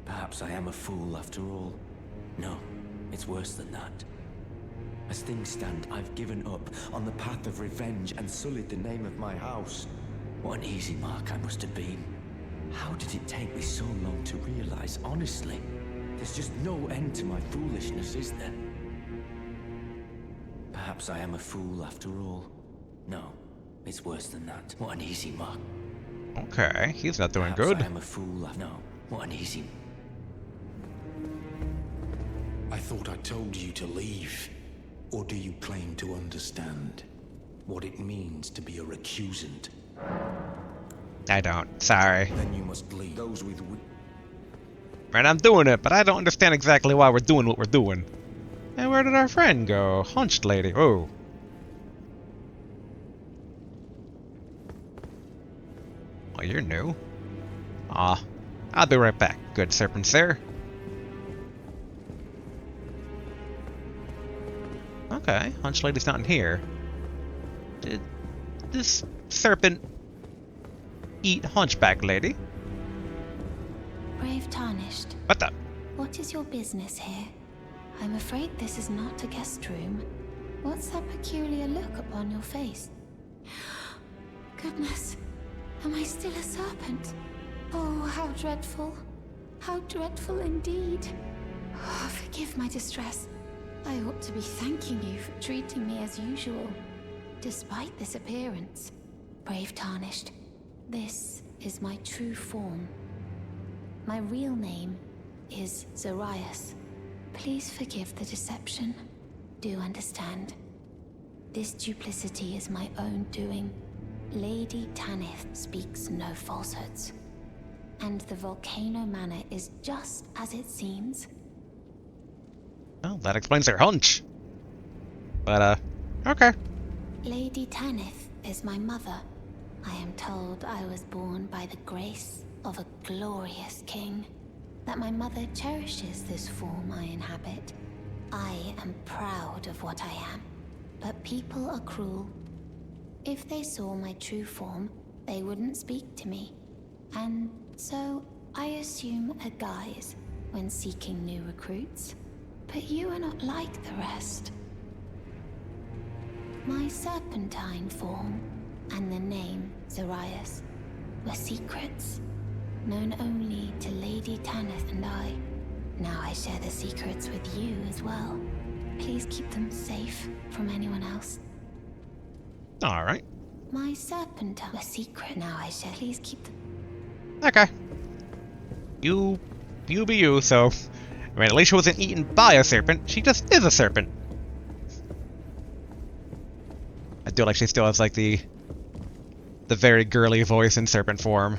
Perhaps I am a fool after all. No, it's worse than that. As things stand, I've given up on the path of revenge and sullied the name of my house. What an easy mark I must have been. How did it take me so long to realize, honestly? There's just no end to my foolishness, is there? Perhaps I am a fool after all. No, it's worse than that. What an easy mark. Okay, he's not doing Perhaps good. I am a fool. No, what an easy. I thought I told you to leave. Or do you claim to understand what it means to be a recusant? I don't. Sorry. Then you must leave. Those with Right, I'm doing it, but I don't understand exactly why we're doing what we're doing. And where did our friend go? Hunched lady. Oh. Oh, you're new. Ah, I'll be right back, good serpent sir. Okay, hunched lady's not in here. Did this serpent eat hunchback lady? Brave Tarnished, What the? what is your business here? I'm afraid this is not a guest room. What's that peculiar look upon your face? Goodness, am I still a serpent? Oh, how dreadful. How dreadful indeed. Oh, forgive my distress. I ought to be thanking you for treating me as usual. Despite this appearance, Brave Tarnished, this is my true form. My real name is Zarias. Please forgive the deception. Do understand. This duplicity is my own doing. Lady Tanith speaks no falsehoods. And the Volcano Manor is just as it seems. Well, that explains her hunch. But, okay. Lady Tanith is my mother. I am told I was born by the grace of a glorious king. That my mother cherishes this form I inhabit. I am proud of what I am, but people are cruel. If they saw my true form, they wouldn't speak to me. And so I assume a guise when seeking new recruits. But you are not like the rest. My serpentine form and the name Zarias were secrets, known only to Lady Tanith and I. Now I share the secrets with you as well. Please keep them safe from anyone else. Alright. My serpent told a secret now I shall. Please keep them. Okay. You be you, so... I mean, at least she wasn't eaten by a serpent. She just is a serpent. I do like she still has, like, the very girly voice in serpent form.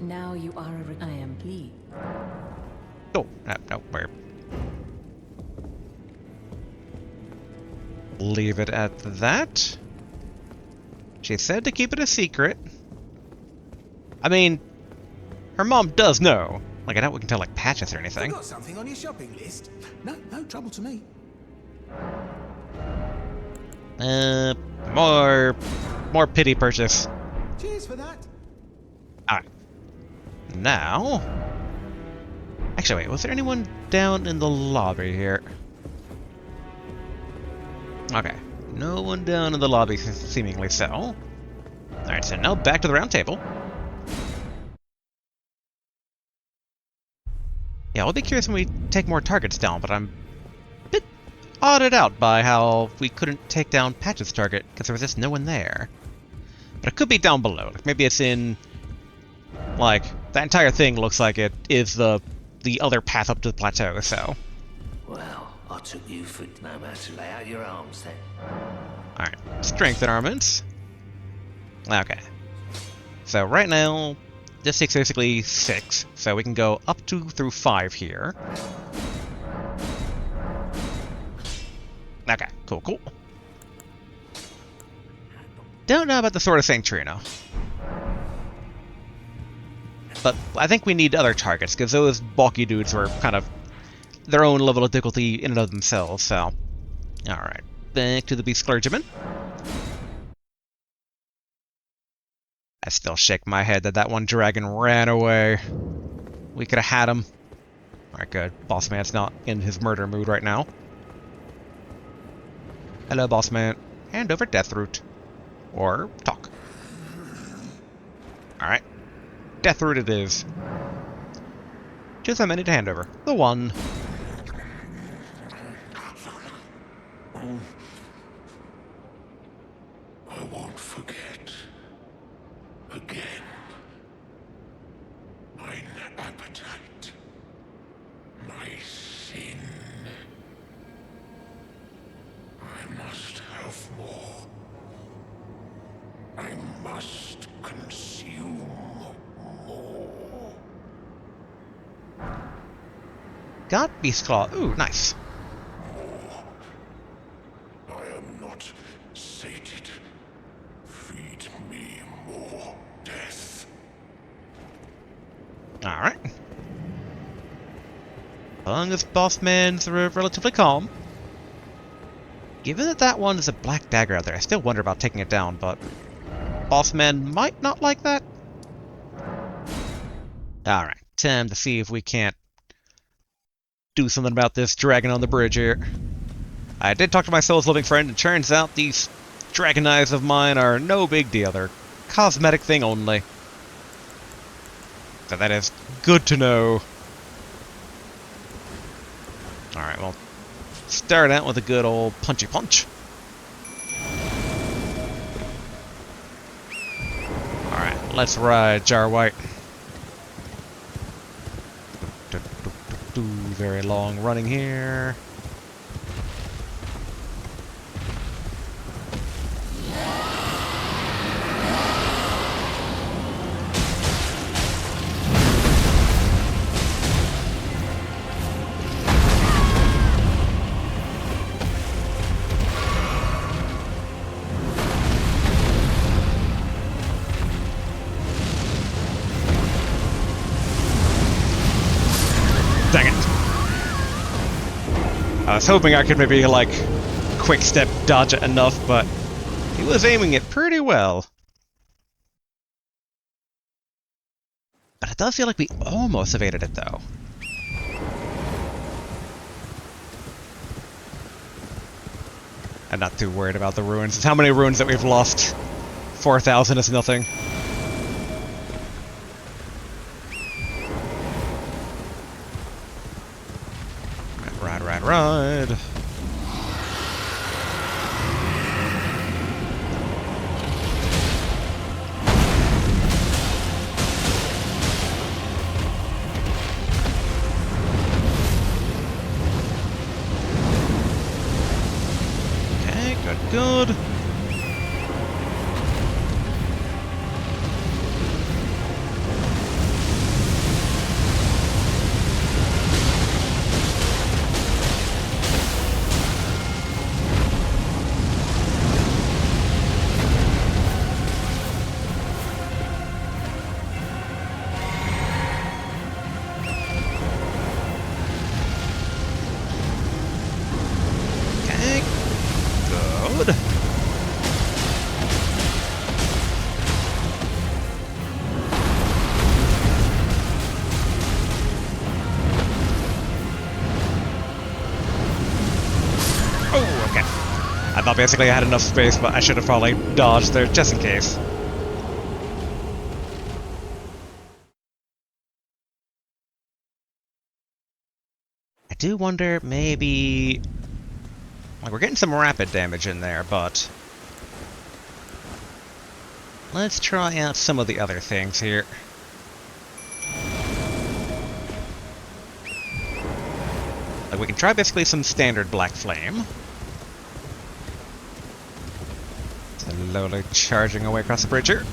Now you are a... I am pleased. Oh, no, where? Leave it at that. She said to keep it a secret. I mean, her mom does know. Like, I doubt we can tell, like, Patches or anything. Got something on your shopping list? No trouble to me. More pity purchase. Cheers for that. Alright. Now... Actually, wait, was there anyone down in the lobby here? Okay. No one down in the lobby, seemingly so. Alright, so now back to the round table. Yeah, I'll be curious when we take more targets down, but I'm a bit odded out by how we couldn't take down Patch's target, because there was just no one there. But it could be down below. Like, maybe it's in... Like, that entire thing looks like it is the other path up to the plateau, so... Well, I took you for no matter. Lay out your arms then. Alright, strength and armaments. Okay. So right now, this takes basically 6, so we can go up to through 5 here. Okay, cool. Don't know about the Sword of Sanctrino. But I think we need other targets, because those bulky dudes were kind of their own level of difficulty in and of themselves, so... Alright, back to the Beast Clergyman. I still shake my head that that one dragon ran away. We could have had him. Alright, good. Boss man's not in his murder mood right now. Hello, boss man. Hand over Deathroot. Or talk. Alright. Deathroot it is. Choose how many to hand over. The one. I won't forget. Again. Mine appetite. My sin. I must have more. I must consume more. Got Beast Claw. Ooh, nice. I am not sated. Feed me more death. Alright. As long as boss man's relatively calm. Given that that one is a black dagger out there, I still wonder about taking it down, but... Boss man might not like that. Alright, time to see if we can't do something about this dragon on the bridge here. I did talk to my soul's living friend, and turns out these dragon eyes of mine are no big deal. They're cosmetic thing only. So that is good to know. Alright, well, start out with a good old punchy punch. Alright, let's ride, Jar White. Very long running here. Dang it. I was hoping I could maybe, like, quick step dodge it enough, but he was aiming it pretty well. But it does feel like we almost evaded it, though. I'm not too worried about the ruins. It's how many ruins that we've lost. 4,000 is nothing. Ride. thought basically I had enough space, but I should have probably dodged there just in case. I do wonder, maybe... Like, we're getting some rapid damage in there, but... Let's try out some of the other things here. Like, we can try basically some standard Black Flame. Slowly charging away across the bridge here.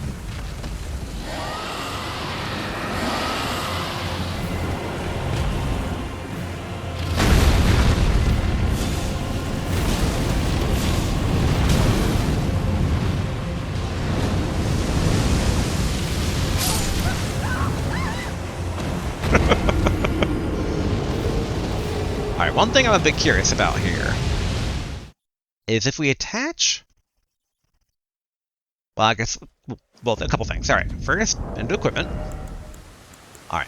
Alright, one thing I'm a bit curious about here is if we attach... Well, I guess... Well, a couple things. Alright, first, into equipment. Alright.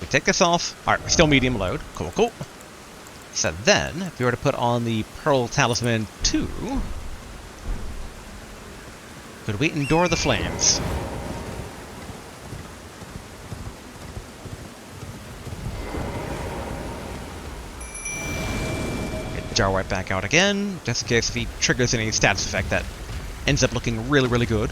We take this off. Alright, we're still medium load. Cool, cool. So then, if we were to put on the Pearl Talisman 2... Could we endure the flames? Jar right back out again, just in case if he triggers any status effect that ends up looking really, really good.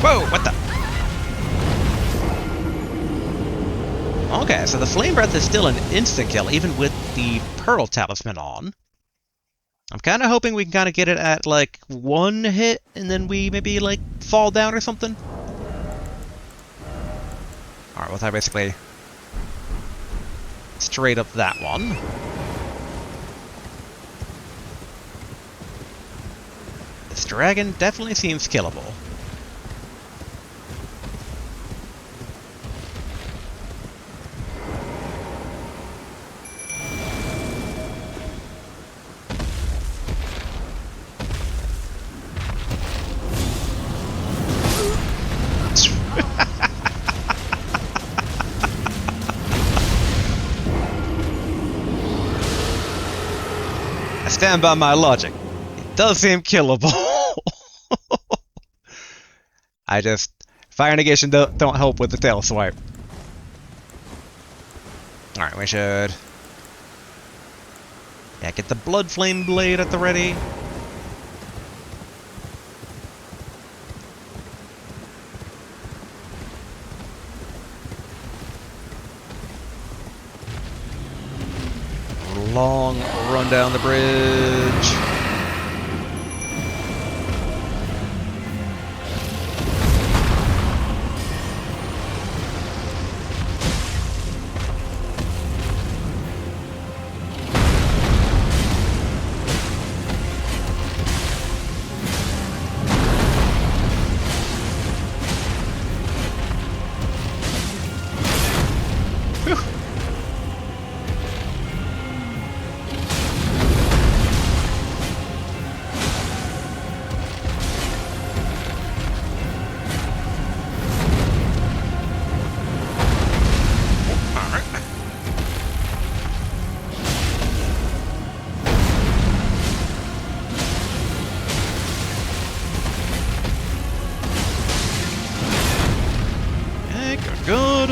Whoa, what the? Okay, so the Flame Breath is still an instant kill, even with the Pearl Talisman on. I'm kind of hoping we can kind of get it at, like, one hit, and then we maybe, like, fall down or something. Alright, well, I basically straight up that one. This dragon definitely seems killable. Stand by my logic. It does seem killable. I just... Fire negation don't help with the tail swipe. Alright, we should... Yeah, get the Blood Flame Blade at the ready. Long run down the bridge. Good.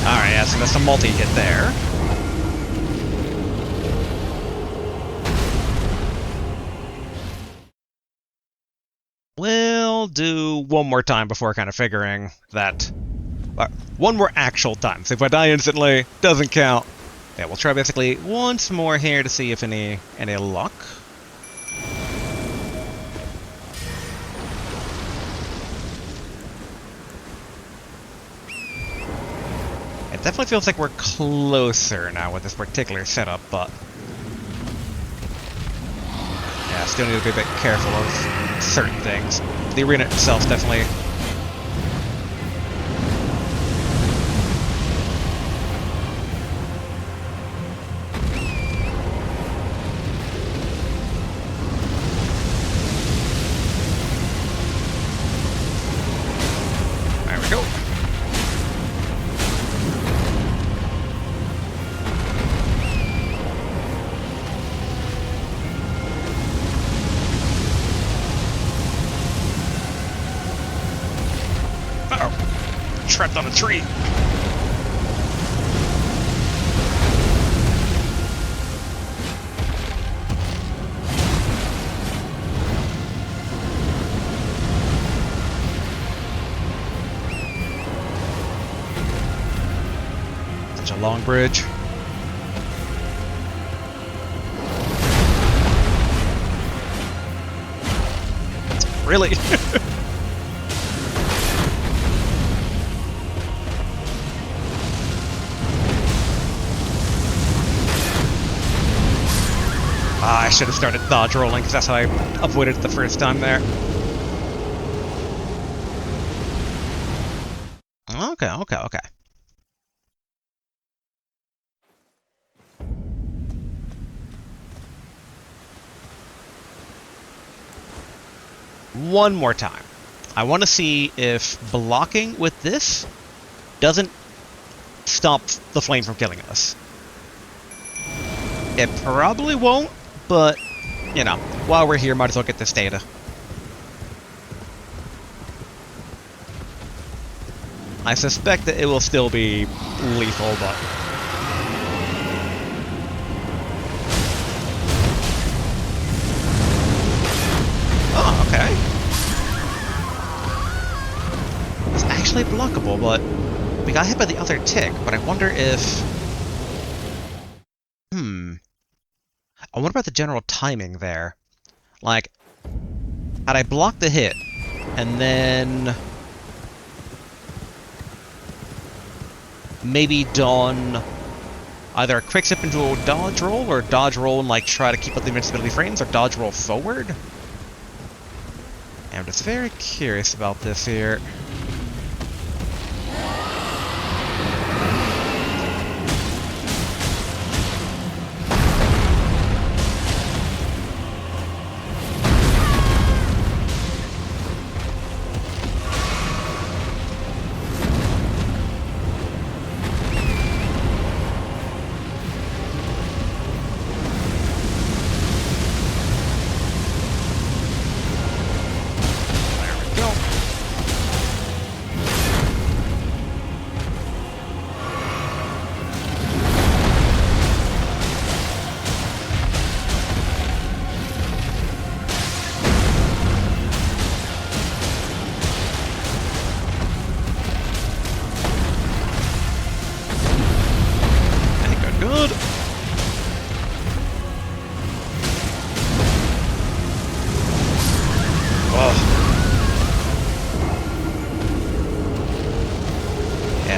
Alright, yeah, so that's a multi-hit there. We'll do one more time before kind of figuring that... one more actual time. So if I die instantly, doesn't count. Yeah, we'll try basically once more here to see if any luck. Definitely feels like we're closer now with this particular setup, but yeah, still need to be a bit careful of certain things. The arena itself definitely. There we go. Trapped on a tree. Such a long bridge. Really? I should have started dodge rolling, because that's how I avoided it the first time there. Okay. One more time. I want to see if blocking with this doesn't stop the flame from killing us. It probably won't, but, you know, while we're here, might as well get this data. I suspect that it will still be lethal, but... Oh, okay. It's actually blockable, but we got hit by the other tick, but I wonder if... I wonder about the general timing there. Like, had I blocked the hit, and then maybe done either a quick step into a dodge roll, or dodge roll and like try to keep up the invincibility frames, or dodge roll forward? And I'm just very curious about this here.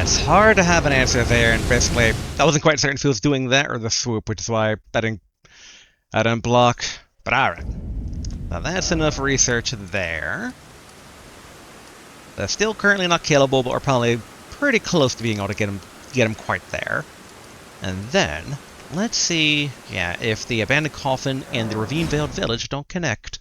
It's hard to have an answer there, and basically, I wasn't quite certain if he was doing that or the swoop, which is why I didn't block. But alright. Now that's enough research there. They're still currently not killable, but we're probably pretty close to being able to get him quite there. And then, let's see, yeah, if the abandoned coffin and the ravine-veiled village don't connect.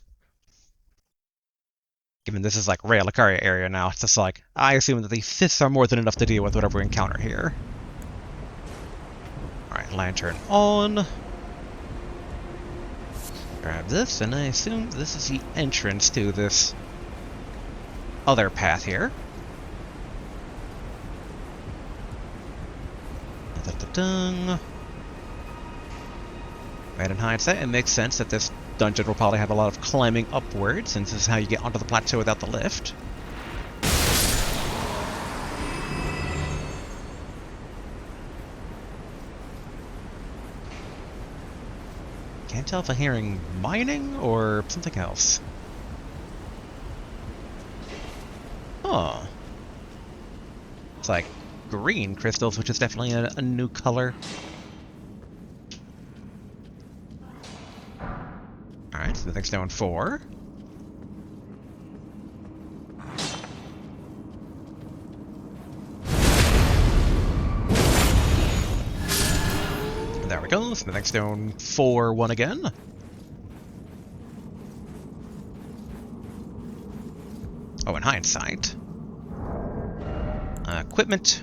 Given this is like Raya Lucaria area now, it's just like, I assume that the fifths are more than enough to deal with whatever we encounter here. Alright, lantern on. Grab this, and I assume this is the entrance to this other path here. Da-da-da-dung. Right, in hindsight, it makes sense that this dungeon will probably have a lot of climbing upwards, since this is how you get onto the plateau without the lift. Can't tell if I'm hearing mining or something else. Oh. It's like, green crystals, which is definitely a new color. Alright, so the next stone 4. There we go, so the next stone 4, 1 again. Oh, in hindsight. Equipment.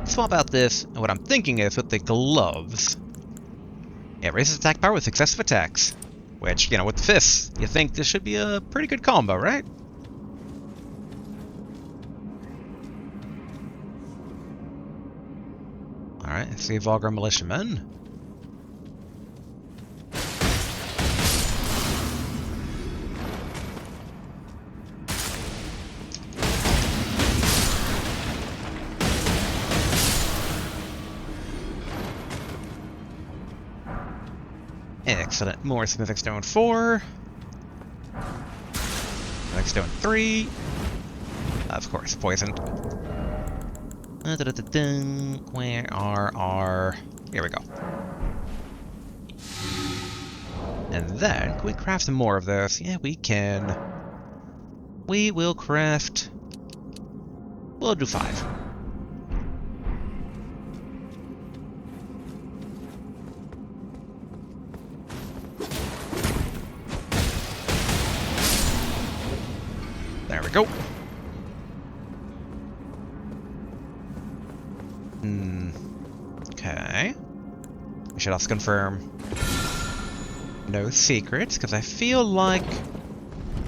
Swap out this, and what I'm thinking is with the gloves. It raises attack power with successive attacks. Which, you know, with the fists, you think this should be a pretty good combo, right? Alright, let's see Vulgar Militiamen. Excellent. More Smithing Stone 4. Smithing Stone 3. Of course, poisoned. Where are our... Here we go. And then, can we craft some more of this? Yeah, we can. We will craft... We'll do 5. There we go. Okay. We should also confirm no secrets, because I feel like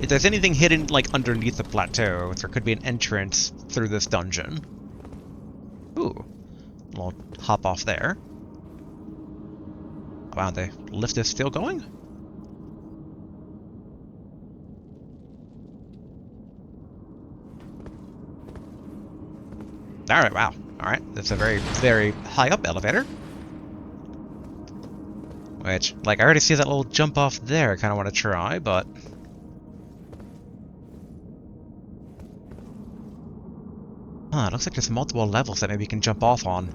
if there's anything hidden like underneath the plateau, there could be an entrance through this dungeon. Ooh. We'll hop off there. Wow, the lift is still going? Alright, wow. Alright, that's a very, very high up elevator. Which, like, I already see that little jump off there. I kind of want to try, but... Huh, it looks like there's multiple levels that maybe you can jump off on.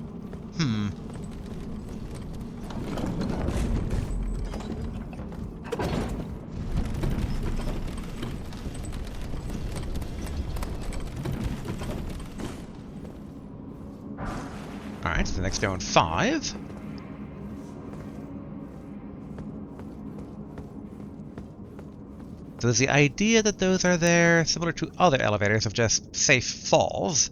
Alright, so the next stone 5. So there's the idea that those are there, similar to other elevators of just safe falls.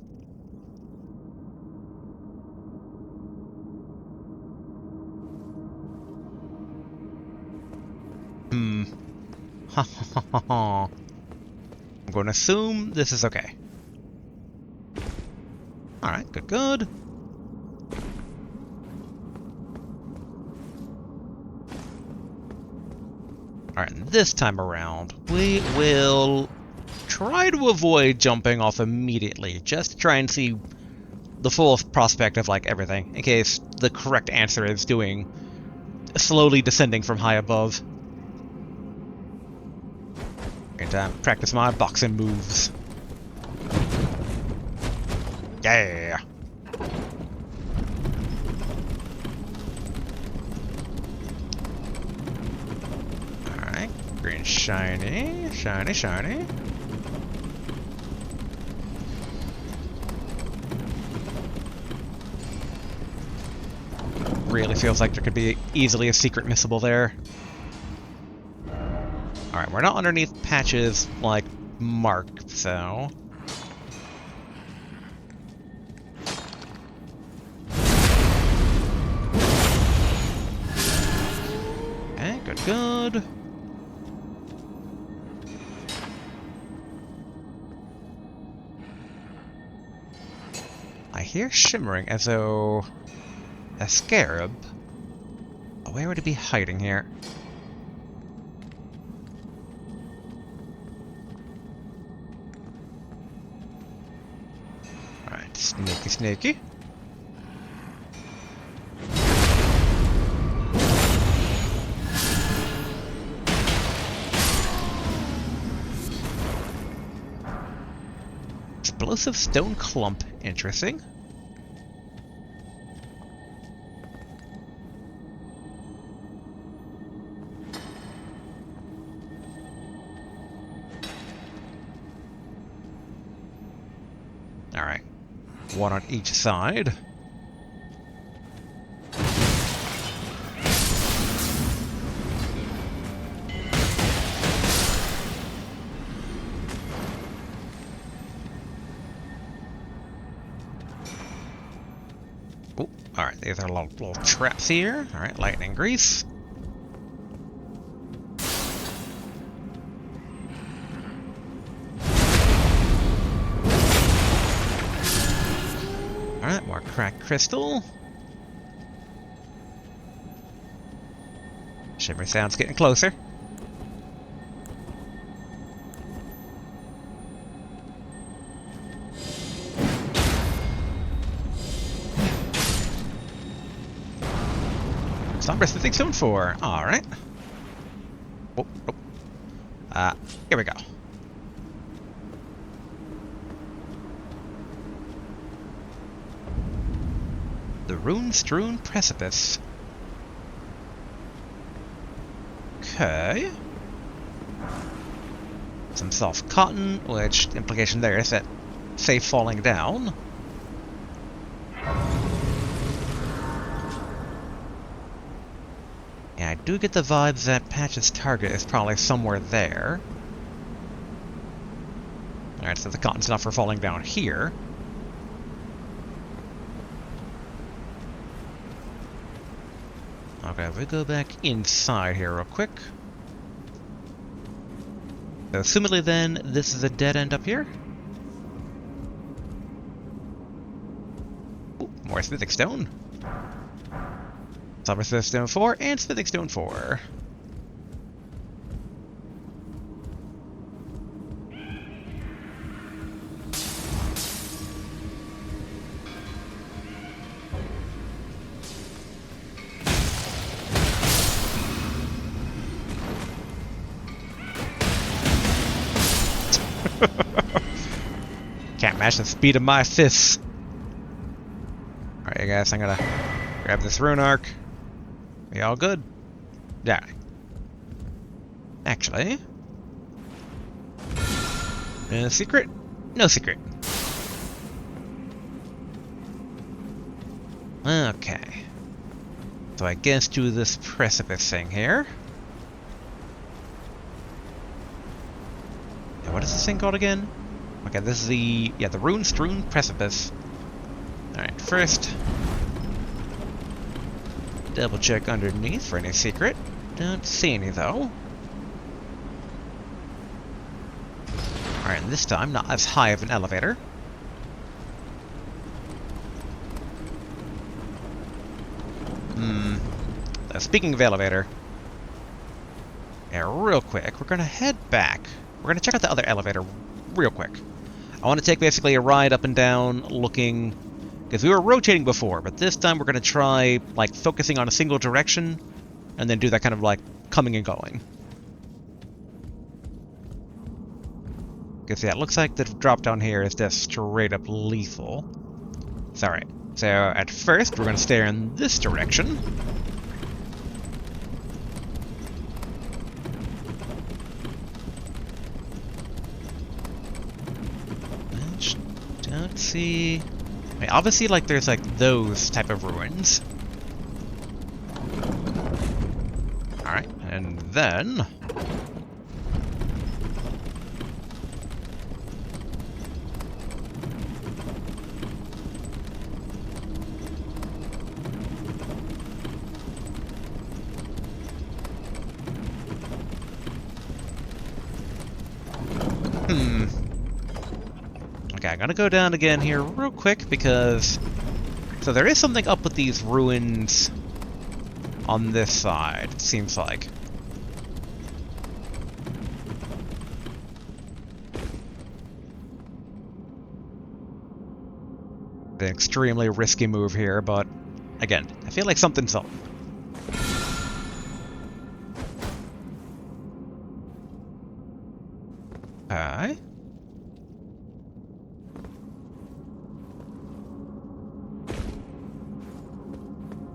I'm going to assume this is okay. Alright, good, good. Alright, this time around, we will try to avoid jumping off immediately, just to try and see the full prospect of, like, everything, in case the correct answer is doing slowly descending from high above. And practice my boxing moves. Yeah! Alright, green shiny, shiny, shiny. Really feels like there could be easily a secret missable there. Alright, we're not underneath patches, like, marked, so... Okay, good, good. I hear shimmering as though... a scarab? Where would it be hiding here? Alright, sneaky, sneaky. Explosive stone clump. Interesting. One on each side. Oh, alright, these are little traps here. Alright, lightning grease. Alright, more cracked crystal. Shimmer sound's getting closer. Somber Sithing Stone 4. Alright. Oh, oh. Here we go. The Rune-strewn precipice. Okay. Some soft cotton, which the implication there is that safe falling down. Yeah, I do get the vibes that Patch's target is probably somewhere there. Alright, so the cotton's not for falling down here. Okay, we go back inside here real quick. So, assumedly then, this is a dead end up here. Ooh, more Smithing Stone. Somber Smithing Stone 4 and Smithing Stone 4. Can't match the speed of my fists. Alright, guys, I'm gonna grab this rune arc. We all good? Yeah. Actually. Secret? No secret. Okay. So I guess do this precipice thing here. Now, what is this thing called again? Okay, this is the Rune-strewn precipice. Alright, first double check underneath for any secret. Don't see any though. Alright, and this time not as high of an elevator. Speaking of elevator, yeah, real quick, we're gonna head back. We're gonna check out the other elevator real quick. I want to take basically a ride up and down looking, because we were rotating before, but this time we're going to try like focusing on a single direction and then do that kind of like coming and going. Because yeah, it looks like the drop down here is just straight up lethal. It's alright. So at first we're going to stare in this direction. Don't see... I mean, obviously, like, there's, like, those type of ruins. Alright, and then... Okay, I'm gonna go down again here real quick because... So there is something up with these ruins on this side, it seems like. An extremely risky move here, but again, I feel like something's up. Okay.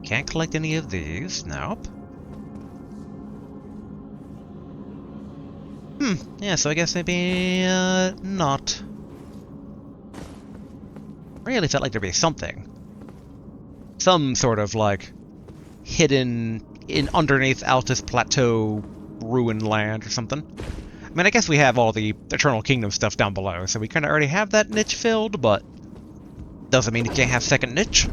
Can't collect any of these. Nope. Yeah, so I guess maybe, not. Really felt like there'd be something. Some sort of, like, hidden in underneath Altus Plateau ruin land or something. I mean, I guess we have all the Eternal Kingdom stuff down below, so we kind of already have that niche filled, but doesn't mean you can't have second niche.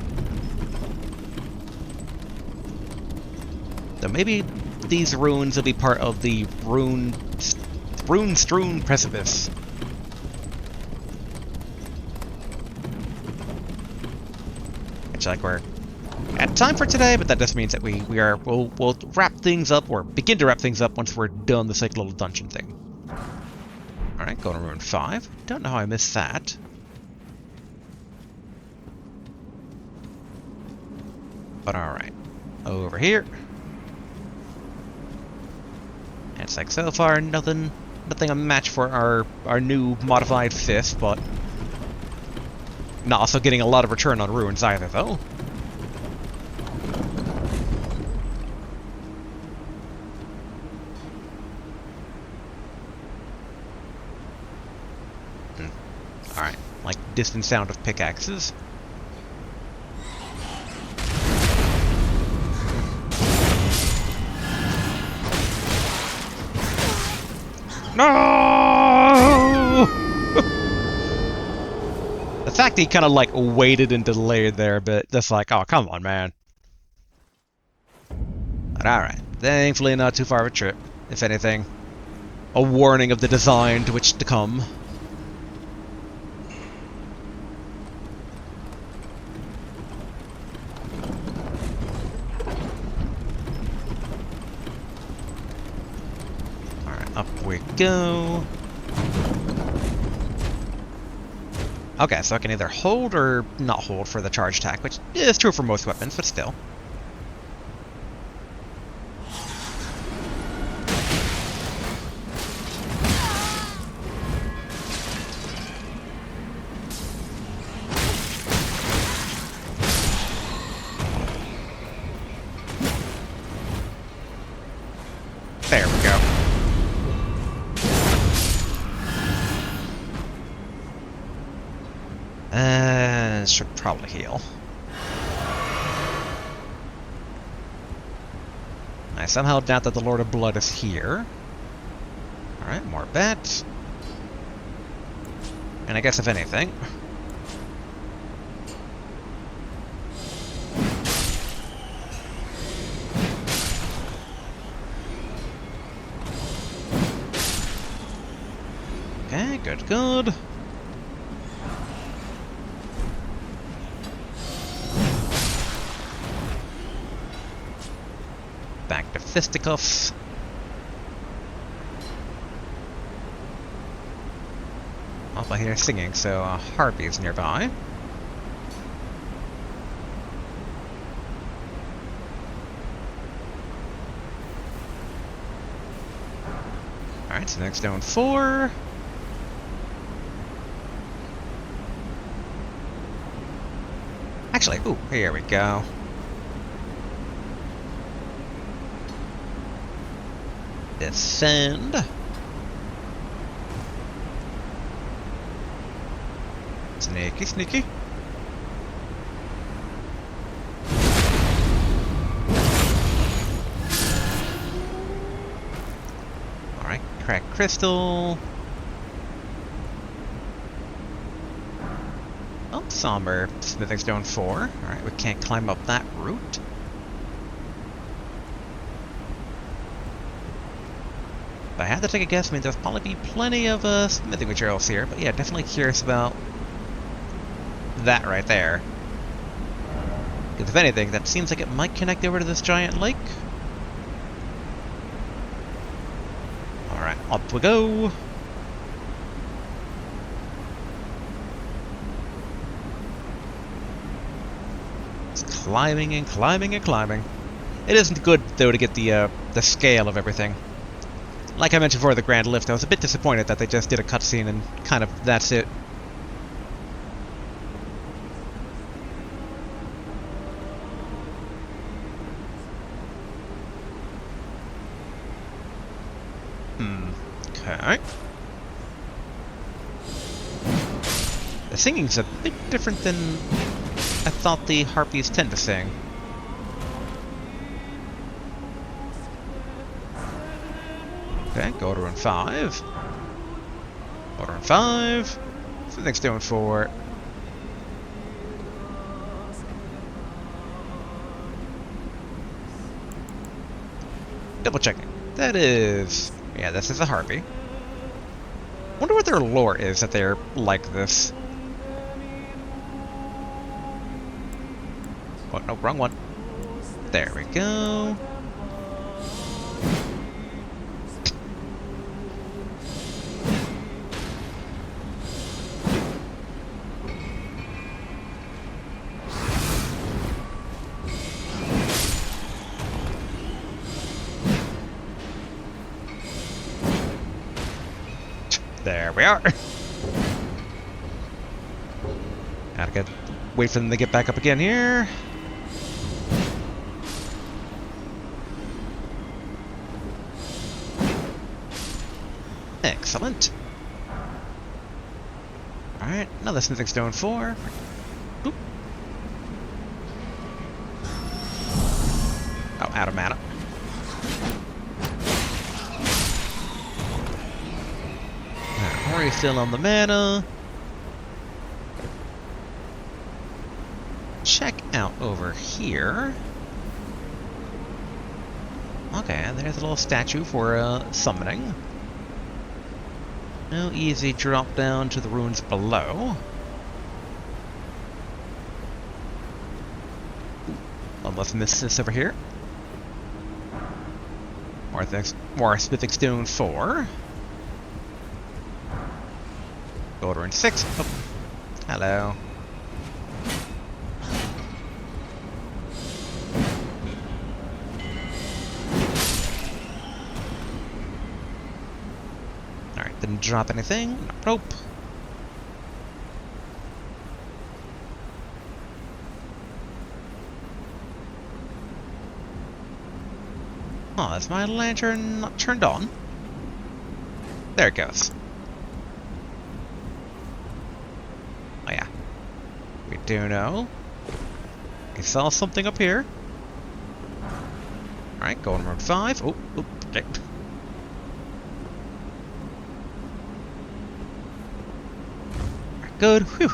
So maybe these ruins will be part of the rune-strewn precipice. Which, like, we're at time for today, but that just means that we'll wrap things up, or begin to wrap things up once we're done this, like, little dungeon thing. Alright, go to Rune 5. Don't know how I missed that. But alright. Over here. And it's like, so far, nothing a match for our new modified fifth, but not also getting a lot of return on ruins either, though. Alright, like distant sound of pickaxes. No! The fact that he kind of like waited and delayed there a bit, just like, oh, come on, man. But alright, thankfully not too far of a trip. If anything, a warning of the design to which to come. Alright, up we go. Okay, so I can either hold or not hold for the charge attack, which is true for most weapons, but still. There we go. Should probably heal. I somehow doubt that the Lord of Blood is here. Alright, more bats. And I guess if anything... Okay, good, good. Back to fisticuffs. Oh, I hear singing, so Harpy's nearby. Alright, so next down 4. Actually, ooh, here we go. Descend. Sneaky, sneaky. Alright, crack crystal. Oh, somber smithing stone 4. Alright, we can't climb up that route. If I had to take a guess, I mean, there's probably be plenty of smithing materials here, but yeah, definitely curious about that right there. Because if anything, that seems like it might connect over to this giant lake. Alright, up we go! It's climbing and climbing and climbing. It isn't good, though, to get the scale of everything. Like I mentioned before the Grand Lift, I was a bit disappointed that they just did a cutscene and kind of that's it. Okay. The singing's a bit different than I thought the harpies tend to sing. Okay, go to run 5. Go to run 5. Something's doing 4. Double checking. That is... yeah, this is a harpy. Wonder what their lore is that they're like this. Oh, no, wrong one. There we go. There we are. Gotta wait for them to get back up again here. Excellent. Alright, another smithing stone 4. Boop. Oh, out of mana. Refill on the mana. Check out over here. Okay, there's a little statue for summoning. No easy drop down to the ruins below. Almost missed this over here. More smithing stone 4. Order in 6. Oh. Hello. Alright, didn't drop anything. Nope. Oh, is my lantern not turned on? There it goes. Oh yeah. We do know. We saw something up here. Alright, going road 5. Oh, okay. Good. Whew.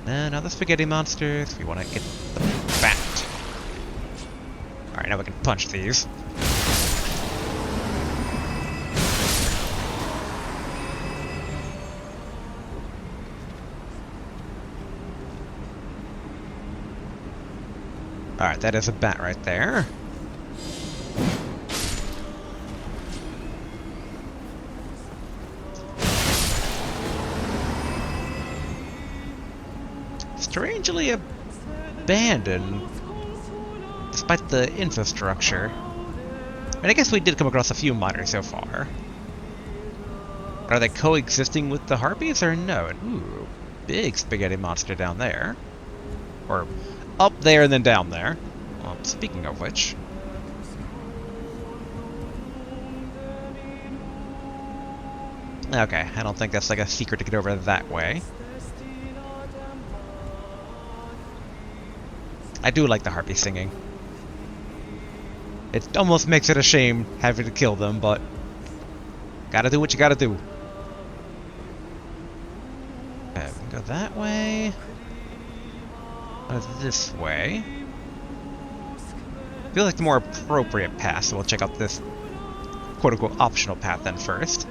Another spaghetti monsters. We want to get the bat. Alright, now we can punch these. Alright, that is a bat right there. Strangely abandoned, despite the infrastructure. I mean, I guess we did come across a few miners so far. Are they coexisting with the harpies or no? Ooh, big spaghetti monster down there. Or up there and then down there. Well, speaking of which. Okay, I don't think that's like a secret to get over that way. I do like the harpy singing. It almost makes it a shame having to kill them, but gotta do what you gotta do. Okay, we can go that way. Or this way. I feel like the more appropriate path, so we'll check out this quote-unquote optional path then first.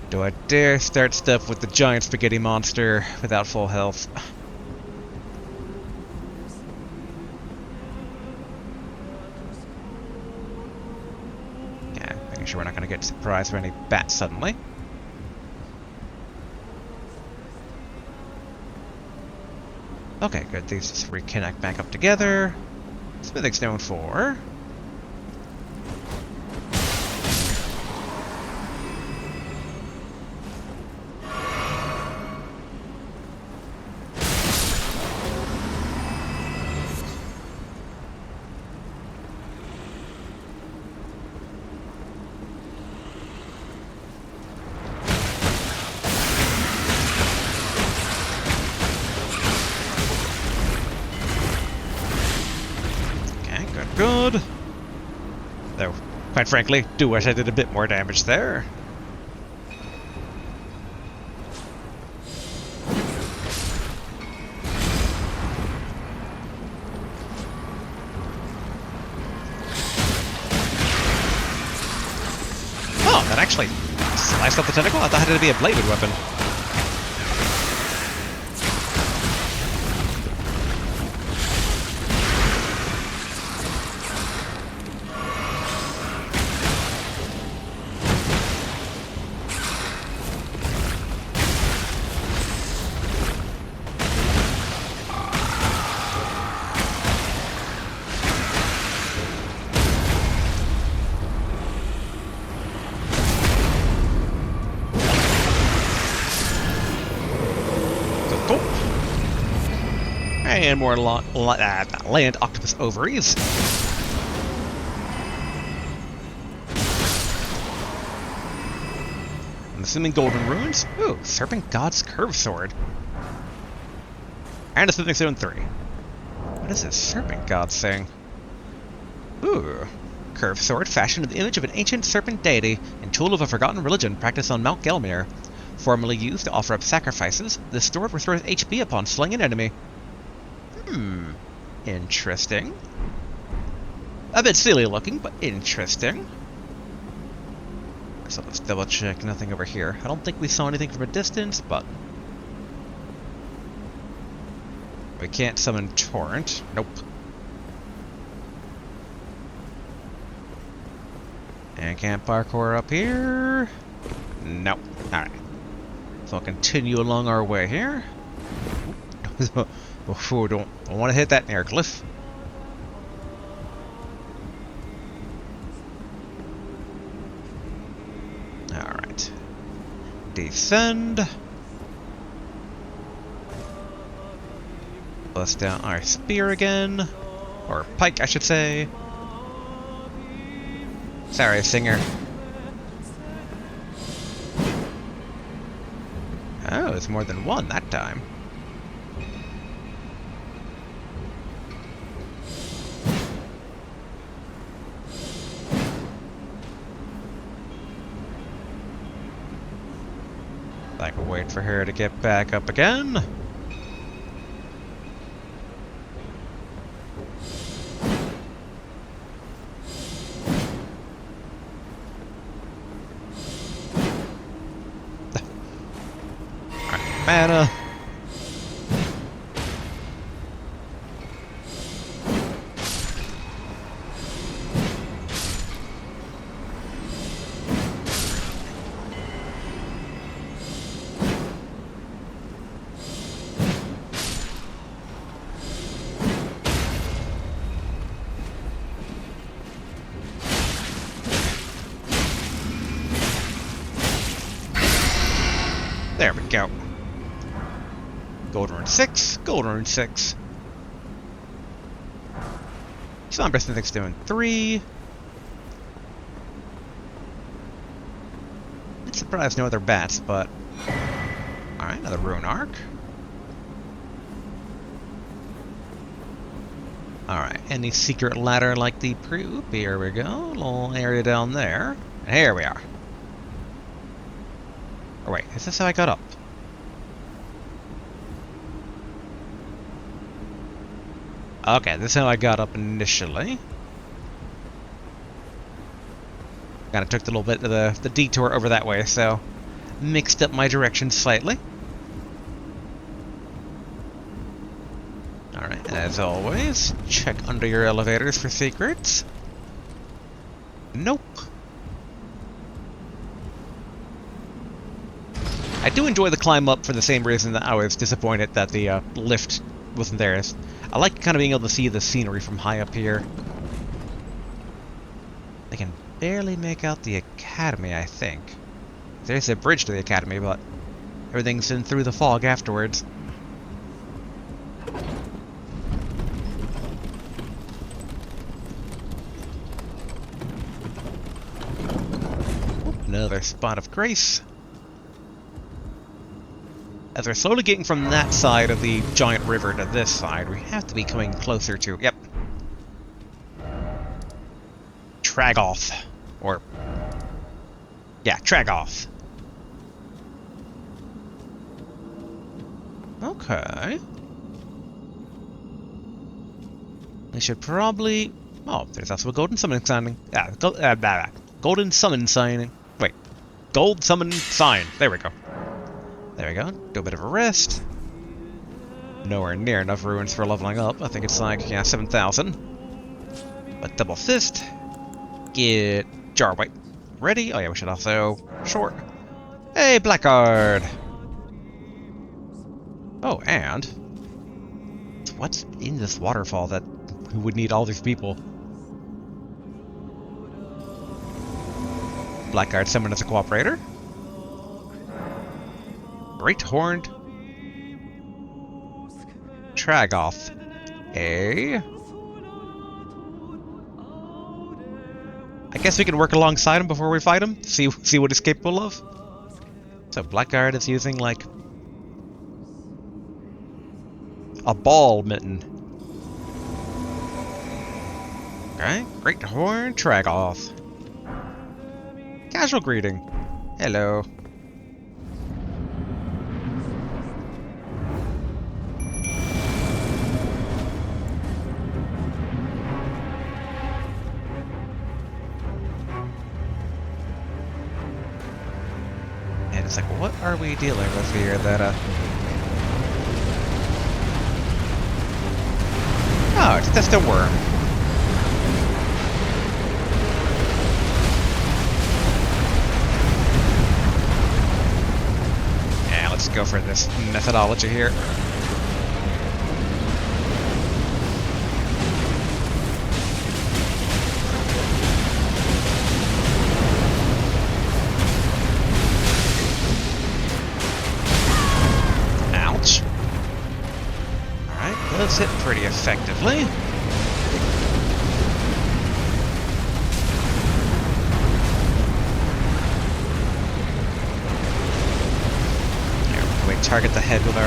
Do I dare start stuff with the giant spaghetti monster without full health? Yeah, making sure we're not going to get surprised by any bats suddenly. Okay, good. These just reconnect back up together. Smithing stone 4. Quite frankly, do wish I did a bit more damage there. Oh, that actually sliced up the tentacle? I thought it had to be a bladed weapon. And more land octopus ovaries. I'm assuming golden runes. Ooh, Serpent God's Curve Sword. And a Smithing Stone 3. What is this Serpent God saying? Ooh. Curved sword fashioned in the image of an ancient serpent deity and tool of a forgotten religion practiced on Mount Gelmir. Formerly used to offer up sacrifices, this sword restores HP upon slaying an enemy. Interesting. A bit silly looking, but interesting. So let's double check. Nothing over here. I don't think we saw anything from a distance, but... we can't summon Torrent. Nope. And can't parkour up here. Nope. Alright. So I'll continue along our way here. Oh, don't want to hit that air cliff. Alright. Descend. Bust down our spear again. Or pike, I should say. Sorry, singer. Oh, it's more than one that time. I can wait for her to get back up again. Mana. There we go. Gold rune 6, gold rune 6. Somber Synthic's doing 3. I'm surprised no other bats, but... alright, another rune arc. Alright, any secret ladder like the pre-oop? Here we go. Little area down there. And here we are. Oh wait, is this how I got up? Okay, this is how I got up initially. Kinda took the little bit of the detour over that way, so mixed up my directions slightly. Alright, as always, check under your elevators for secrets. Nope. I do enjoy the climb up for the same reason that I was disappointed that the lift wasn't there. I like kind of being able to see the scenery from high up here. I can barely make out the academy, I think. There's a bridge to the academy, but everything's in through the fog afterwards. Another spot of grace. As we're slowly getting from that side of the giant river to this side, we have to be coming closer to... yep. Tragoth. Or... yeah, Tragoth. Okay. I should probably... oh, there's also a golden summon signing. Golden summon signing. Wait. Gold summon sign. There we go. There we go. Do a bit of a rest. Nowhere near enough ruins for leveling up. I think it's like, yeah, 7,000. But double fist. Get jar white ready. Oh yeah, we should also short. Hey, Blackguard. Oh, and what's in this waterfall that would need all these people? Blackguard summoned as a cooperator. Great Horned Tragoth. I guess we can work alongside him before we fight him. See what he's capable of. So Blackguard is using like a ball mitten. Okay, Great Horn Tragoth. Casual greeting. Hello. And it's like, what are we dealing with here that, oh, it's just a worm. Yeah, let's go for this methodology here. Ouch. Alright, does hit pretty effectively. We target the head with our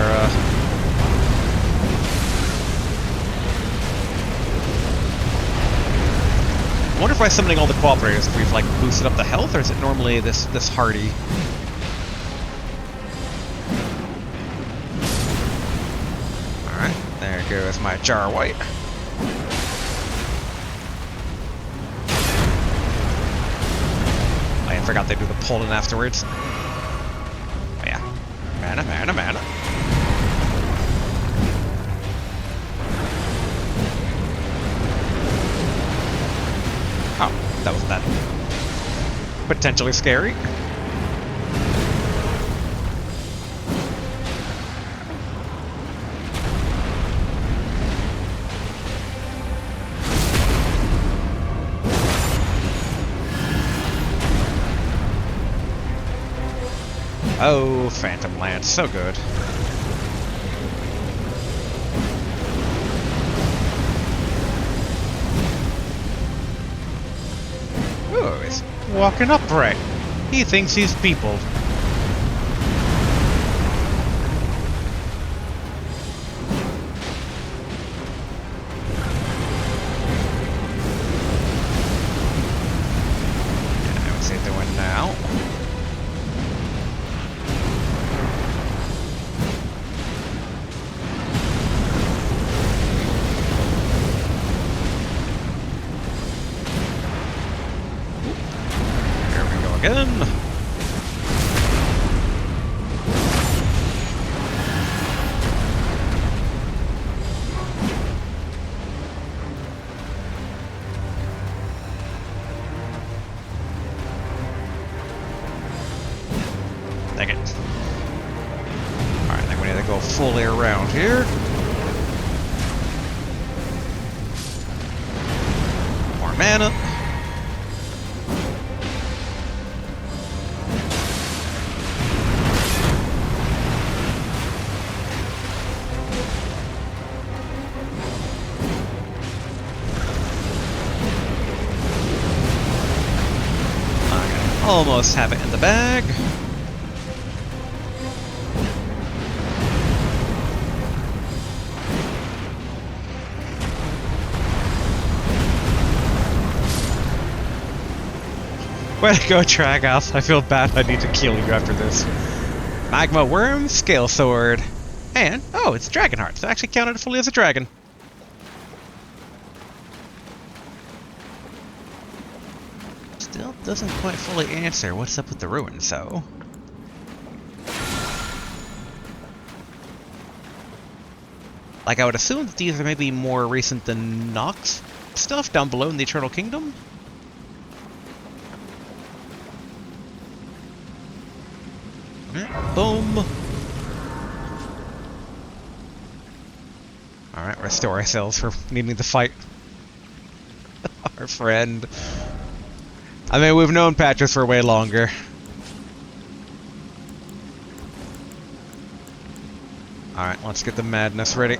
I wonder if by summoning all the cooperators if we've like boosted up the health, or is it normally this hardy? Alright, there goes my jar white. I forgot they do the pull in afterwards. Oh, yeah. Mana. Oh, that wasn't that potentially scary. Oh, Phantom Lance, so good. Ooh, he's walking upright. He thinks he's people. Yeah, what's he doing now? Again. Dang it. Alright, I think we need to go fully around here. More mana. Almost have it in the bag. Way to go, Tragoth. I feel bad I need to kill you after this. Magma Worm, Scale Sword. And, oh, it's Dragon Heart, so I actually counted it fully as a dragon. Still doesn't quite fully answer what's up with the ruins, though. Like, I would assume that these are maybe more recent than Nox stuff down below in the Eternal Kingdom. Boom! Alright, restore ourselves for needing to fight our friend. I mean, we've known Patches for way longer. Alright, let's get the madness ready.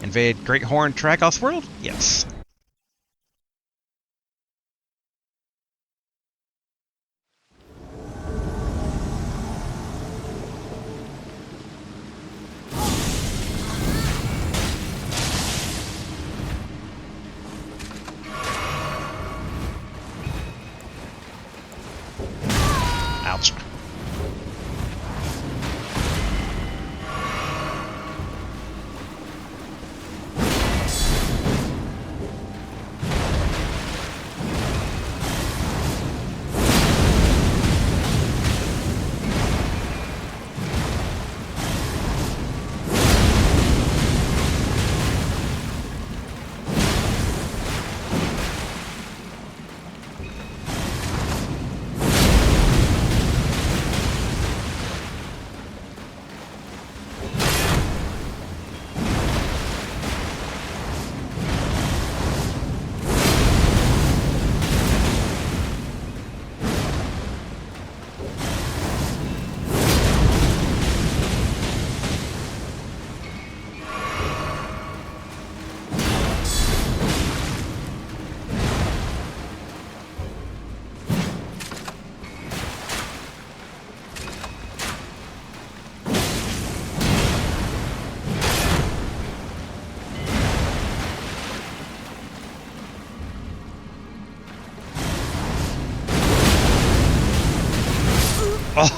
Invade Great Horn Tragoth's world? Yes. Ouch.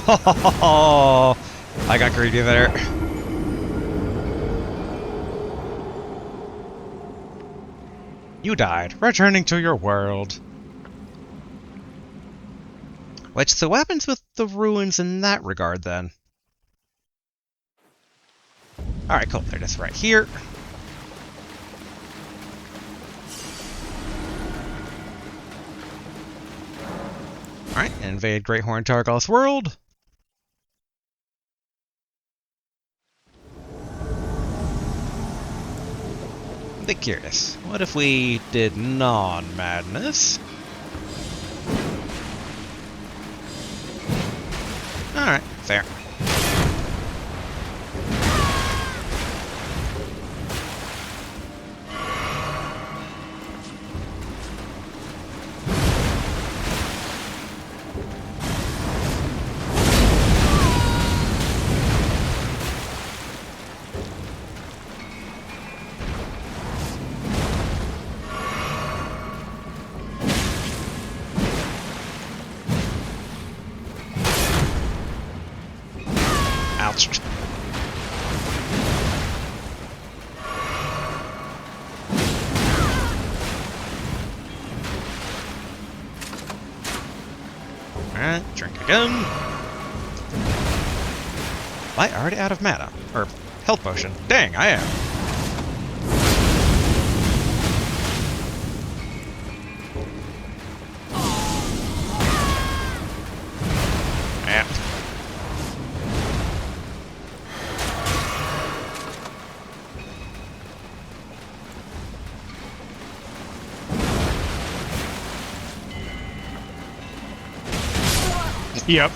Oh, I got greedy there. You died, returning to your world. Which, so what happens with the ruins in that regard, then? Alright, cool. They're just right here. Alright, invade Great Horn Targoth's world. I'm a bit curious. What if we did non-madness? Alright, fair. Ouch. Alright, drink again. Am I already out of mana? Or health potion? Dang, I am. Yep.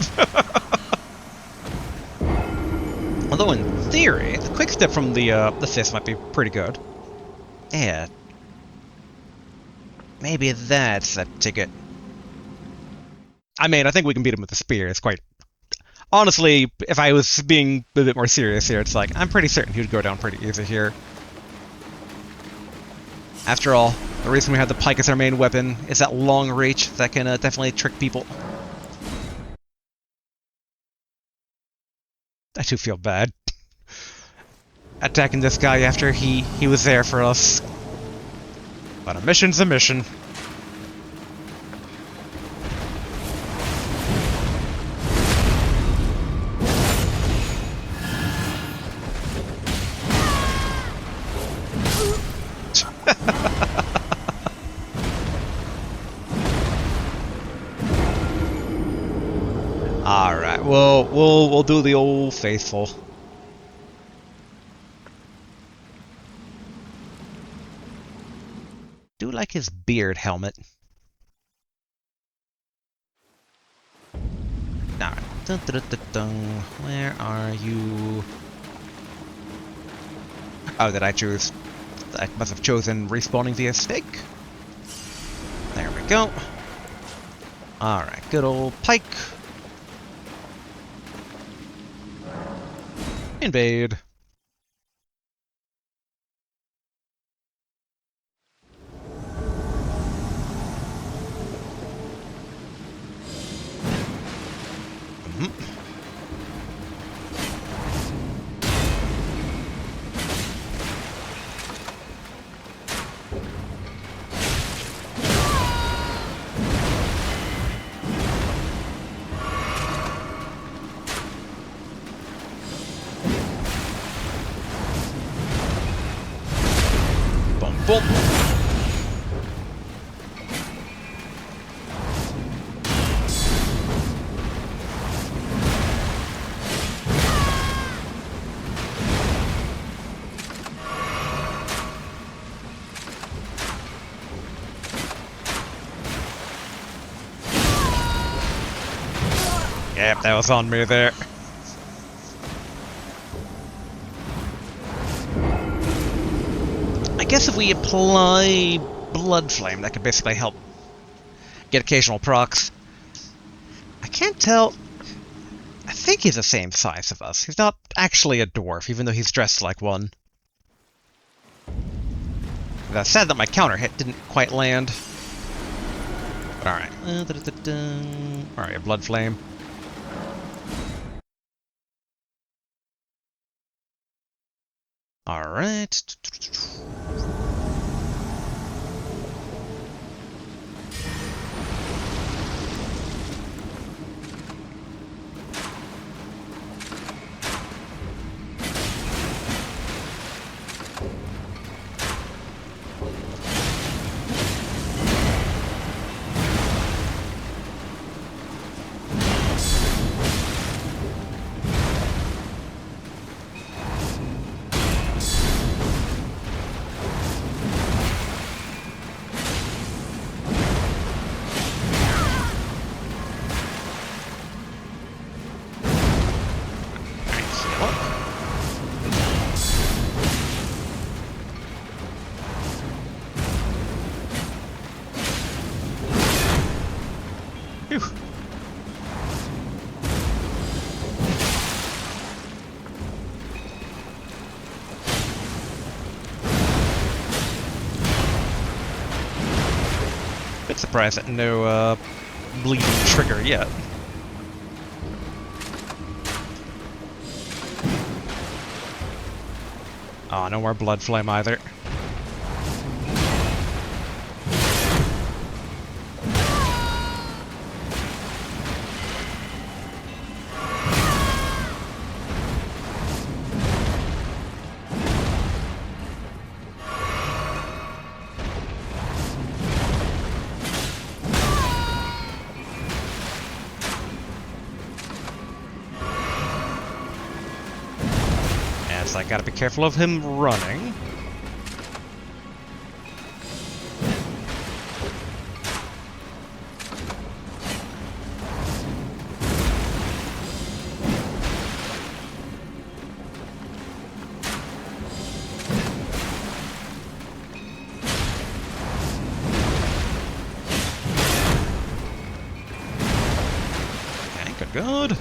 Although in theory, the quick step from the fist might be pretty good. Yeah. Maybe that's a ticket. I mean, I think we can beat him with the spear. It's quite... Honestly, if I was being a bit more serious here, it's like, I'm pretty certain he would go down pretty easy here. After all, the reason we have the pike as our main weapon is that long reach that can definitely trick people. I do feel bad. Attacking this guy after he was there for us. But a mission's a mission. Alright, we'll do the old faithful. Do like his beard helmet. Alright. Dun, dun, dun, dun, dun. Where are you? Oh, did I choose? I must have chosen respawning via stake. There we go. Alright, good old pike. Invade. Boom. Yep, that was on me there. I guess if we apply Blood Flame, that could basically help get occasional procs. I can't tell. I think he's the same size of us. He's not actually a dwarf, even though he's dressed like one. That's sad that my counter hit didn't quite land. Alright. Alright, Blood Flame. Alright. Phew. Bit surprised that no bleeding trigger yet. Oh, no more Blood Flame either. I gotta be careful of him running. Okay, good.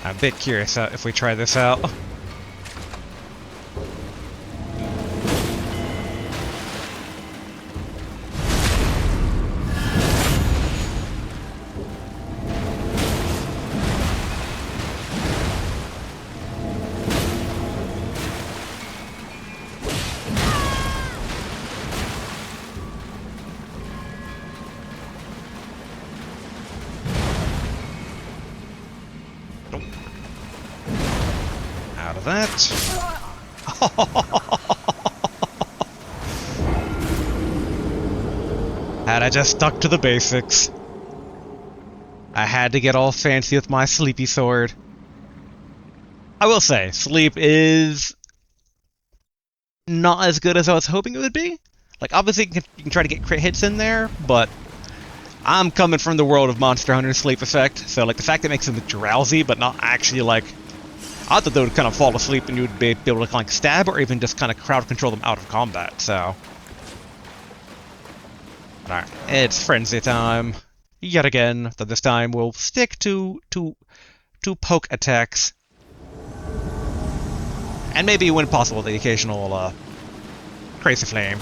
I'm a bit curious if we try this out. of that. Had I just stuck to the basics. I had to get all fancy with my sleepy sword. I will say, sleep is not as good as I was hoping it would be. Like, obviously you can try to get crit hits in there, but I'm coming from the world of Monster Hunter's sleep effect, so like the fact that it makes them drowsy, but not actually like... I thought they would kind of fall asleep and you would be able to like stab or even just kind of crowd control them out of combat, so... Alright, it's frenzy time. Yet again, though this time we'll stick to poke attacks. And maybe, when possible, the occasional, crazy flame.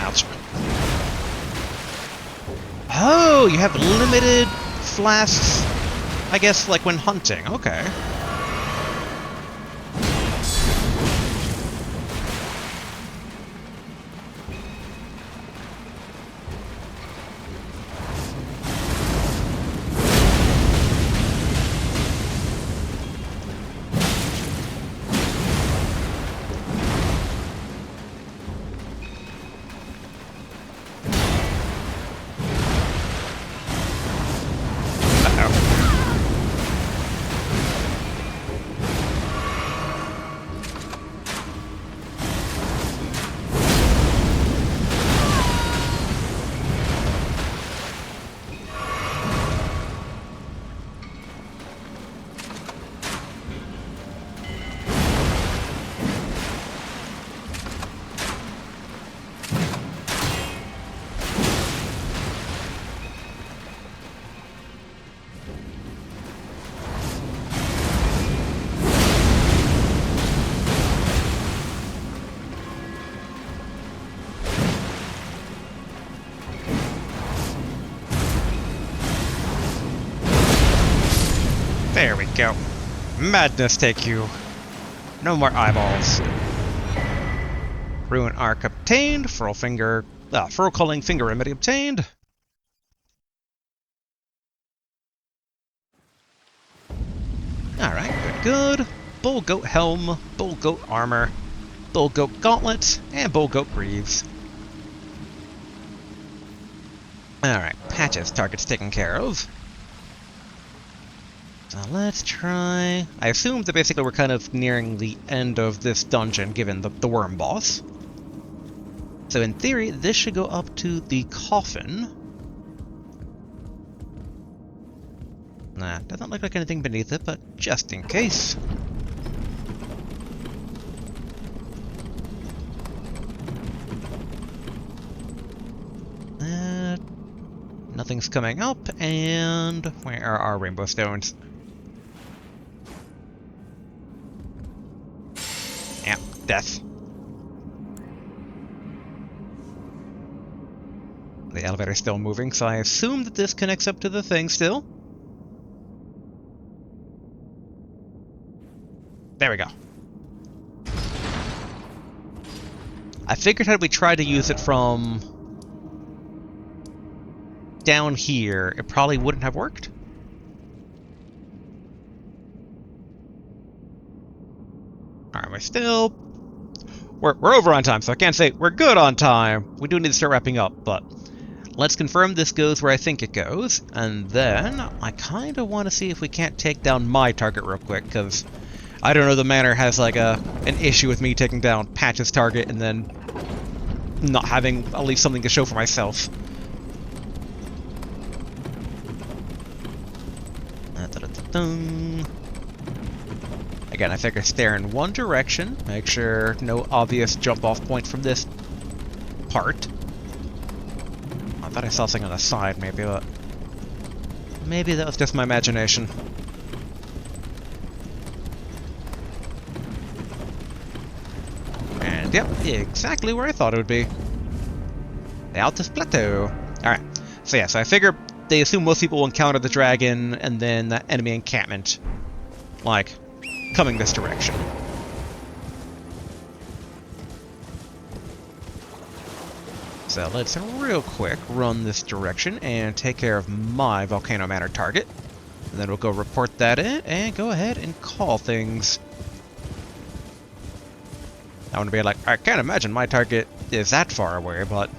Ouch. Oh, you have limited flasks, I guess, like when hunting. Okay. There we go. Madness take you. No more eyeballs. Ruin arc obtained. Furl culling finger remedy obtained. Alright, good. Bull goat helm, bull goat armor, bull goat gauntlet, and bull goat greaves. Alright, patches targets taken care of. Now let's try... I assume that basically we're kind of nearing the end of this dungeon, given the worm boss. So in theory, this should go up to the coffin. Nah, doesn't look like anything beneath it, but just in case. Nothing's coming up, and where are our rainbow stones? Yeah, death. The elevator's still moving, so I assume that this connects up to the thing still. There we go. I figured had we tried to use it from down here, it probably wouldn't have worked. Alright, we're still... We're over on time, so I can't say we're good on time. We do need to start wrapping up, but let's confirm this goes where I think it goes, and then I kind of want to see if we can't take down my target real quick, because I don't know, the manor has like an issue with me taking down Patch's target and then not having at least something to show for myself. Again, I figure stare in one direction, make sure no obvious jump-off point from this part. I thought I saw something on the side, maybe, but maybe that was just my imagination. And yep, exactly where I thought it would be. The Altus Plateau. Alright, So yeah, so I figure they assume most people will encounter the dragon and then that enemy encampment, like, coming this direction. So let's real quick run this direction and take care of my Volcano Manor target. And then we'll go report that in and go ahead and call things. I want to be like, I can't imagine my target is that far away, but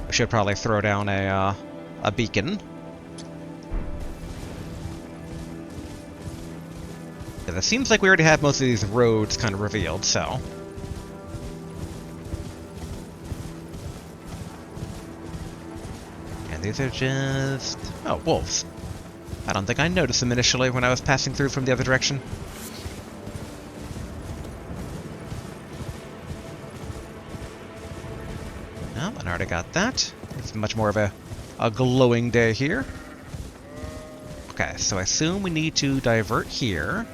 we should probably throw down a beacon. Yeah, it seems like we already have most of these roads kind of revealed, so. And these are just... oh, wolves. I don't think I noticed them initially when I was passing through from the other direction. No, I already got that. It's much more of a glowing day here. Okay, so I assume we need to divert here.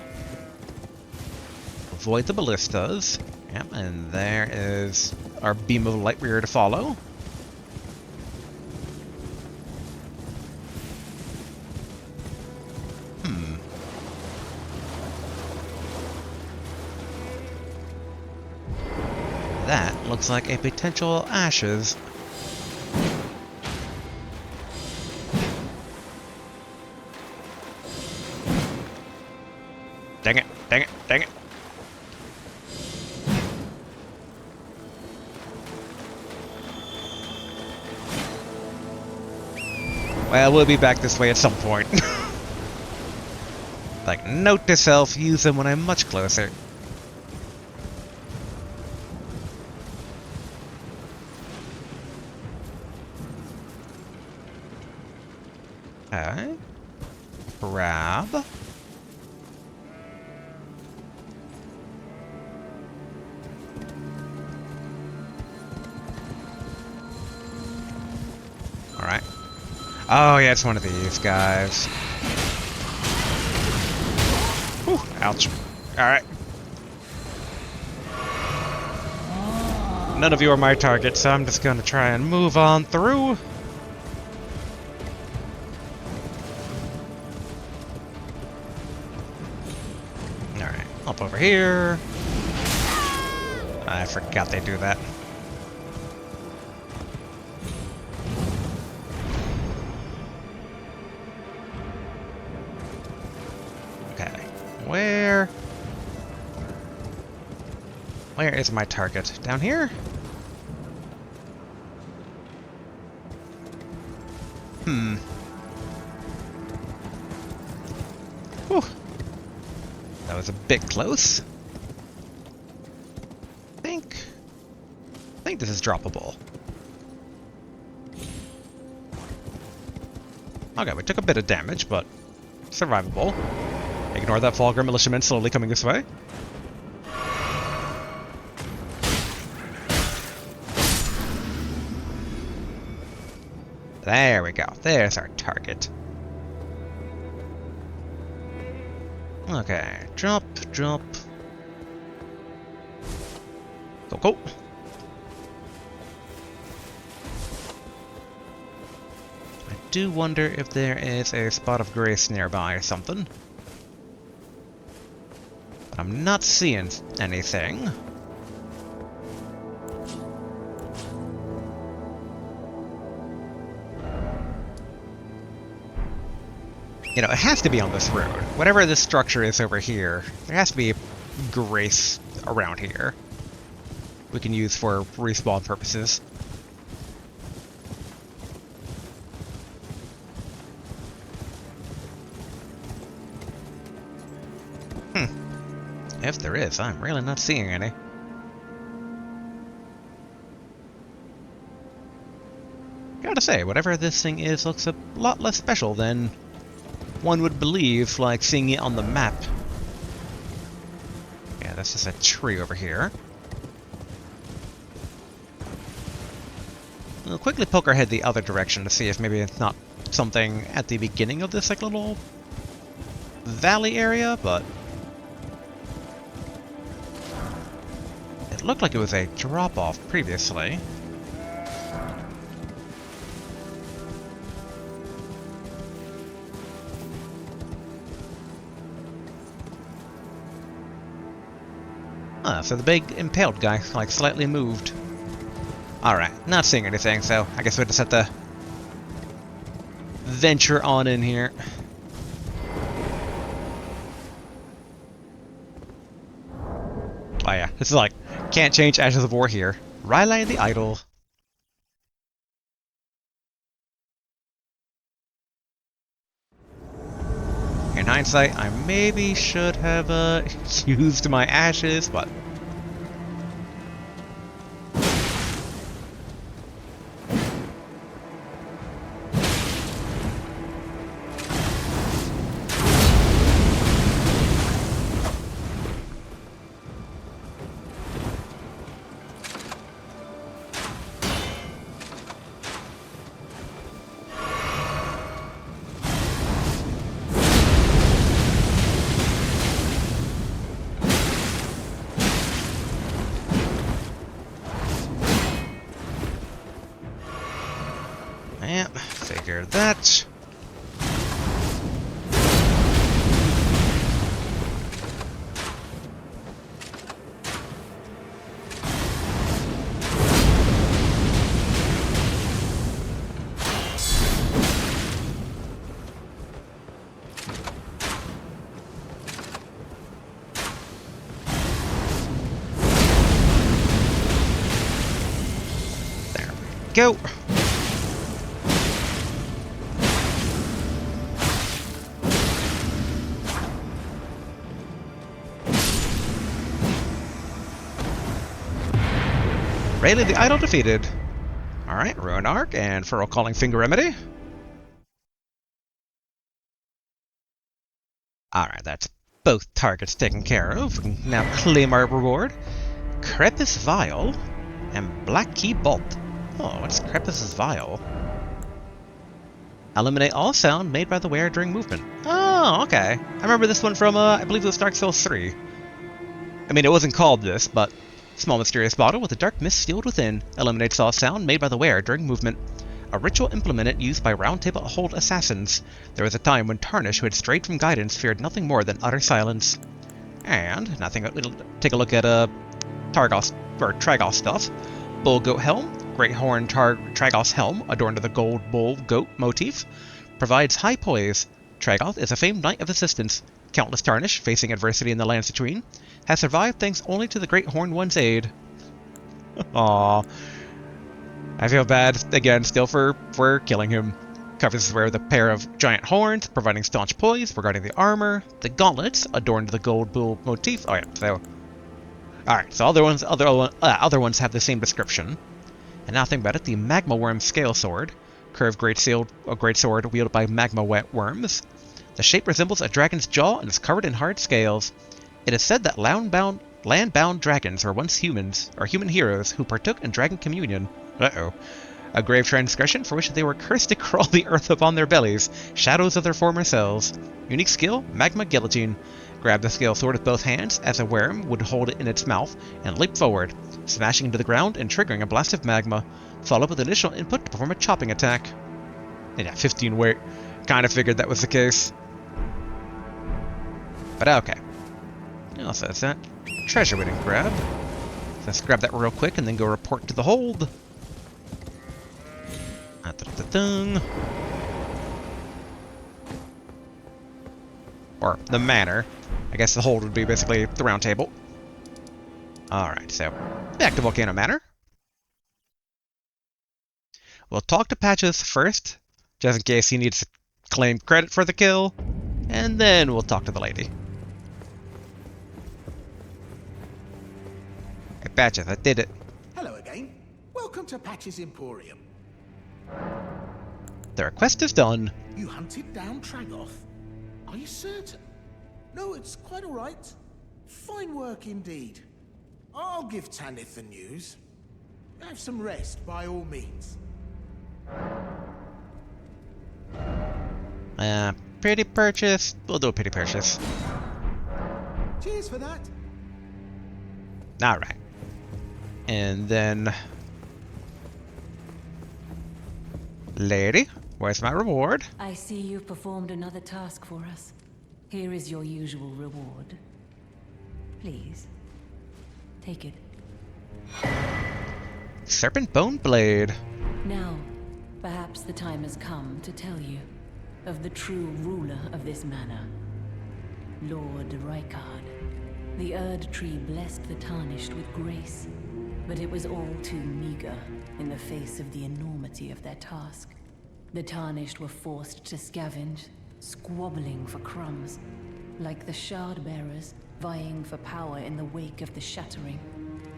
Avoid the ballistas. Yep, and there is our beam of light we are to follow. That looks like a potential ashes. Dang it, dang it, dang it. Well, we'll be back this way at some point. Like, note to self, use them when I'm much closer. Okay. Grab. Alright. Oh yeah, it's one of these guys. Whew, ouch. Alright. None of you are my target, so I'm just gonna try and move on through. Up over here. I forgot they do that. Okay. Where is my target? Down here? Whew. That was a bit close. I think this is droppable. Okay, we took a bit of damage, but survivable. Ignore that Fulgrim militiaman slowly coming this way. There we go. There's our target. Okay, drop, drop. Go, go. I do wonder if there is a spot of grace nearby or something. But I'm not seeing anything. You know, it has to be on this road. Whatever this structure is over here, there has to be grace around here we can use for respawn purposes. If there is, I'm really not seeing any. Gotta say, whatever this thing is looks a lot less special than one would believe, like seeing it on the map. Yeah, that's just a tree over here. We'll quickly poke our head the other direction to see if maybe it's not something at the beginning of this like little valley area, but it looked like it was a drop-off previously. Ah, so the big impaled guy, like, slightly moved. Alright, not seeing anything, so I guess we just have to venture on in here. Oh yeah, this is like, can't change Ashes of War here. Rylai the Idol. In hindsight, I maybe should have used my ashes, but... yeah, figure that. There we go. Rayleigh the Idol defeated. Alright, Ruin Arc and Furrow Calling Finger Remedy. Alright, that's both targets taken care of. We can now claim our reward. Crepus Vial and Black Key Bolt. Oh, what's Crepus's Vial? Eliminate all sound made by the wearer during movement. Oh, okay. I remember this one from, I believe it was Dark Souls 3. I mean, it wasn't called this, but... Small mysterious bottle with a dark mist sealed within. Eliminates all sound made by the wearer during movement. A ritual implemented used by Round Table Hold assassins. There was a time when Tarnish, who had strayed from guidance, feared nothing more than utter silence. And, nothing, we'll take a look at, Tragos stuff. Bull Goat Helm. Great Horn Tragos Helm, adorned with a gold bull goat motif. Provides high poise. Tragoth is a famed knight of assistance. Countless Tarnish, facing adversity in the lands between, has survived thanks only to the Great Horned One's aid. Aww. I feel bad, again, still for killing him. Covers his wearer with a pair of giant horns, providing staunch poise regarding the armor. The gauntlets, adorned with the gold bull motif. Oh yeah, so... Alright, so other ones have the same description. And now think about it, the Magma Worm Scale Sword. Curved great sword wielded by magma worms. The shape resembles a dragon's jaw and is covered in hard scales. It is said that land-bound dragons were once humans, or human heroes, who partook in dragon communion. Uh-oh. A grave transgression for which they were cursed to crawl the earth upon their bellies, shadows of their former selves. Unique skill, Magma Guillotine. Grab the scale sword with both hands, as a worm would hold it in its mouth, and leap forward, smashing into the ground and triggering a blast of magma, followed with additional input to perform a chopping attack. And yeah, 15 weight. Kinda figured that was the case. But okay. Also, that's that treasure we didn't grab. So let's grab that real quick and then go report to the hold. Or the manor. I guess the hold would be basically the round table. Alright, so back to Volcano Manor. We'll talk to Patches first, just in case he needs to claim credit for the kill, and then we'll talk to the lady. Hey Patches, I did it. Hello again. Welcome to Patches Emporium. The request is done. You hunted down Tragoth? Are you certain? No, it's quite all right. Fine work indeed. I'll give Tanith the news. Have some rest, by all means. Pretty purchase. We'll do a pretty purchase. Cheers for that. Alright. And then... Lady, where's my reward? I see you've performed another task for us. Here is your usual reward. Please. Take it. Serpent Bone Blade. Now, perhaps the time has come to tell you of the true ruler of this manor, Lord Rykard. The Erd Tree blessed the Tarnished with grace, but it was all too meager in the face of the enormity of their task. The Tarnished were forced to scavenge, squabbling for crumbs, like the Shard Bearers vying for power in the wake of the Shattering.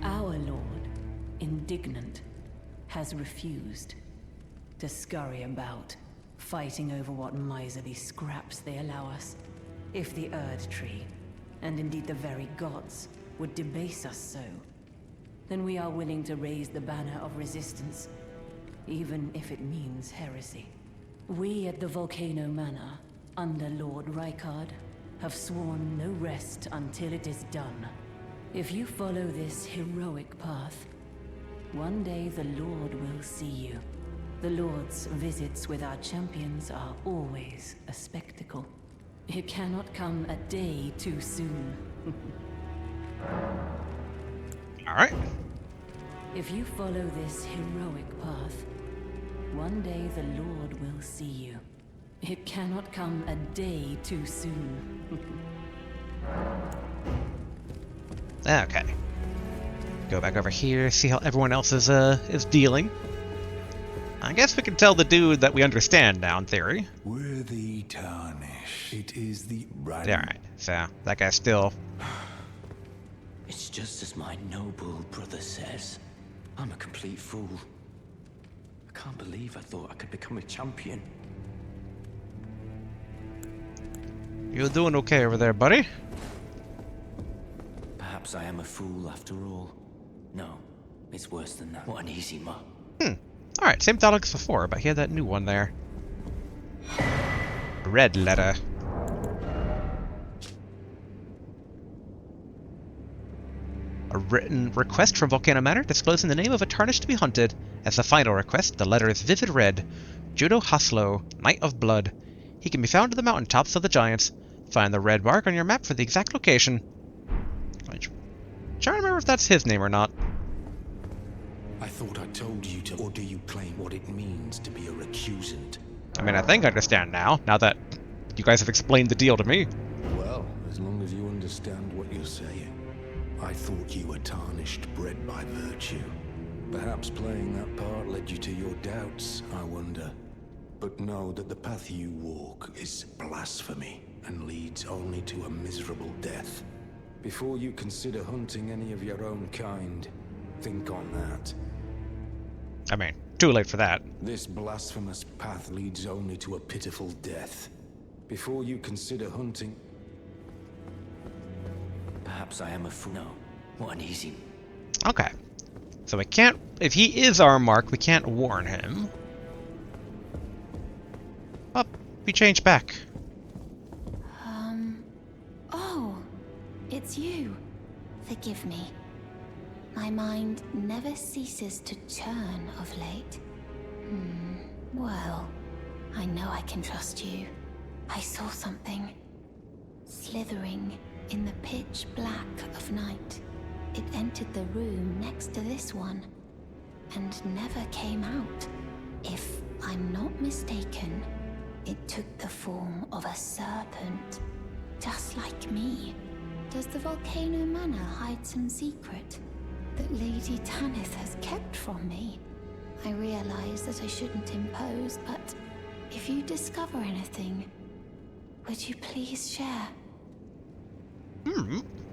Our Lord, indignant, has refused to scurry about, fighting over what miserly scraps they allow us. If the Erd Tree, and indeed the very gods, would debase us so, then we are willing to raise the banner of resistance, even if it means heresy. We at the Volcano Manor, under Lord Rykard, have sworn no rest until it is done. If you follow this heroic path, one day the Lord will see you. The Lord's visits with our champions are always a spectacle. It cannot come a day too soon. Alright. If you follow this heroic path, one day the Lord will see you. It cannot come a day too soon. Okay. Go back over here, see how everyone else is dealing. I guess we can tell the dude that we understand now, in theory. We're the Tarnished. It is the right. Alright, so that guy's still... It's just as my noble brother says. I'm a complete fool. I can't believe I thought I could become a champion. You're doing okay over there, buddy? Perhaps I am a fool after all. No, it's worse than that. What an easy mark. Alright, same dialogue as before, but he had that new one there. Red letter. A written request from Volcano Manor disclosing the name of a Tarnished to be hunted. As the final request, the letter is vivid red. Judo Haslo, Knight of Blood. He can be found in the mountaintops of the Giants. Find the red mark on your map for the exact location. I'm trying to remember if that's his name or not. I thought I told you to, or do you claim what it means to be a recusant? I mean, I think I understand now that you guys have explained the deal to me. Well, as long as you understand what you're saying. I thought you were Tarnished, bred by virtue. Perhaps playing that part led you to your doubts, I wonder. But know that the path you walk is blasphemy and leads only to a miserable death. Before you consider hunting any of your own kind, think on that. I mean, too late for that. This blasphemous path leads only to a pitiful death. Before you consider hunting... Perhaps I am a fool. No, what an easy... Okay. So we can't... If he is our mark, we can't warn him. Oh, we changed back. Oh, it's you. Forgive me. My mind never ceases to churn of late. Well, I know I can trust you. I saw something slithering in the pitch black of night. It entered the room next to this one and never came out. If I'm not mistaken, it took the form of a serpent, just like me. Does the Volcano Manor hide some secret that Lady Tanith has kept from me? I realize that I shouldn't impose, but if you discover anything, would you please share?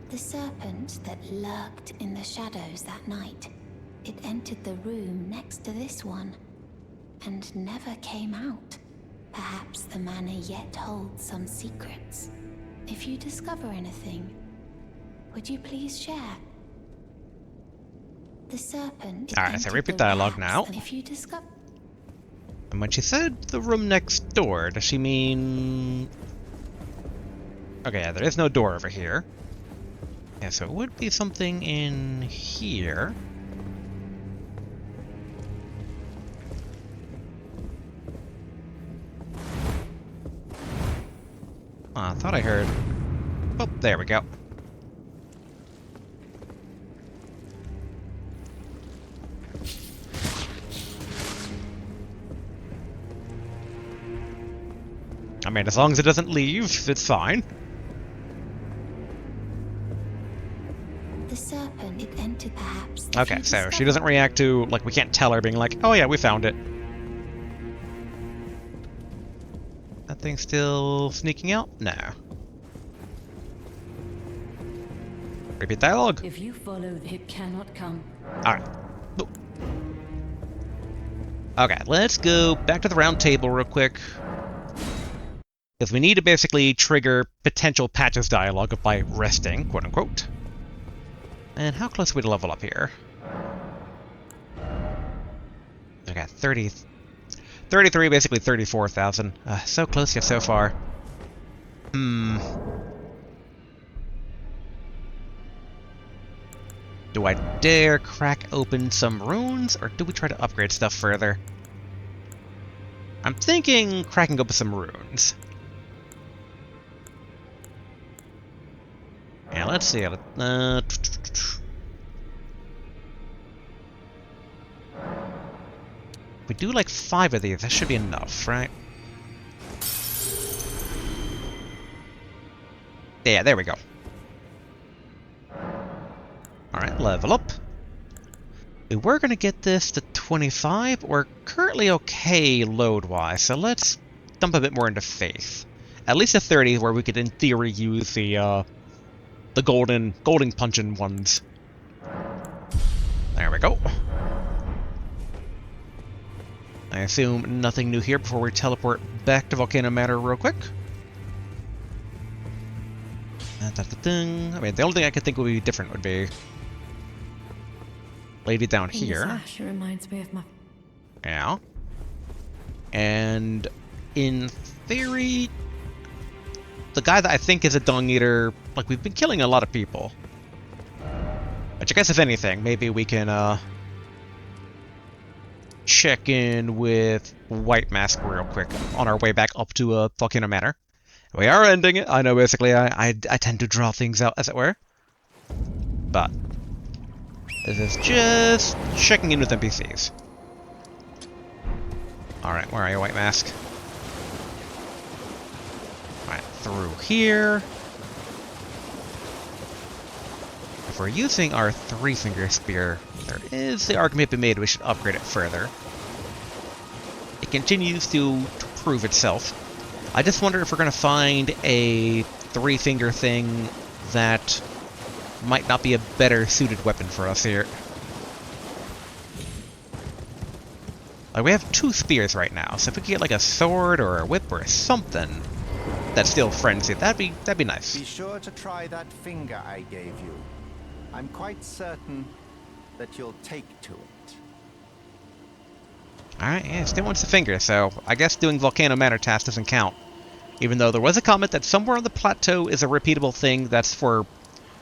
The serpent that lurked in the shadows that night, it entered the room next to this one and never came out. Perhaps the manor yet holds some secrets. If you discover anything, would you please share? The serpent. Alright, so repeat dialogue now. And if you discover... And when she said the room next door, does she mean... Okay, yeah, there is no door over here. Yeah, so it would be something in here. Oh, I thought I heard... Oh, there we go. mean, as long as it doesn't leave, it's fine. The serpent, it entered perhaps. Okay, so she doesn't react to, like, we can't tell her being like, oh yeah, we found it. That thing's still sneaking out? No. Repeat dialogue. If you follow, it cannot come. Alright. Okay, let's go back to the round table real quick. Because we need to basically trigger potential Patch's dialogue by resting, quote unquote. And how close are we to level up here? Okay, 33, basically 34,000. So close yet so far. Do I dare crack open some runes, or do we try to upgrade stuff further? I'm thinking cracking open some runes. Yeah, let's see. We do like 5 of these. That should be enough, right? Yeah, there we go. Alright, level up. We were going to get this to 25. We're currently okay load-wise, so let's dump a bit more into faith. At least a 30, where we could, in theory, use the golden puncheon ones. There we go. I assume nothing new here before we teleport back to Volcano Manor real quick. That's the thing. I mean, the only thing I could think would be different would be lady down here. Sash, it reminds me of my... Yeah. And in theory, the guy that I think is a dung eater, like, we've been killing a lot of people. Which I guess if anything, maybe we can check in with White Mask real quick on our way back up to Volcano Manor. We are ending it. I know, basically, I tend to draw things out, as it were. But this is just checking in with NPCs. Alright, where are you, White Mask? Alright, through here. If we're using our 3-finger spear, there is the argument to be made we should upgrade it further. It continues to prove itself. I just wonder if we're going to find a 3-finger thing that might not be a better suited weapon for us here. Like, we have 2 spears right now, so if we could get like a sword or a whip or something that's still frenzied, that'd be nice. Be sure to try that finger I gave you. I'm quite certain that you'll take to it. Alright, yeah, still wants the finger, so I guess doing Volcano Manor task doesn't count. Even though there was a comment that somewhere on the plateau is a repeatable thing that's for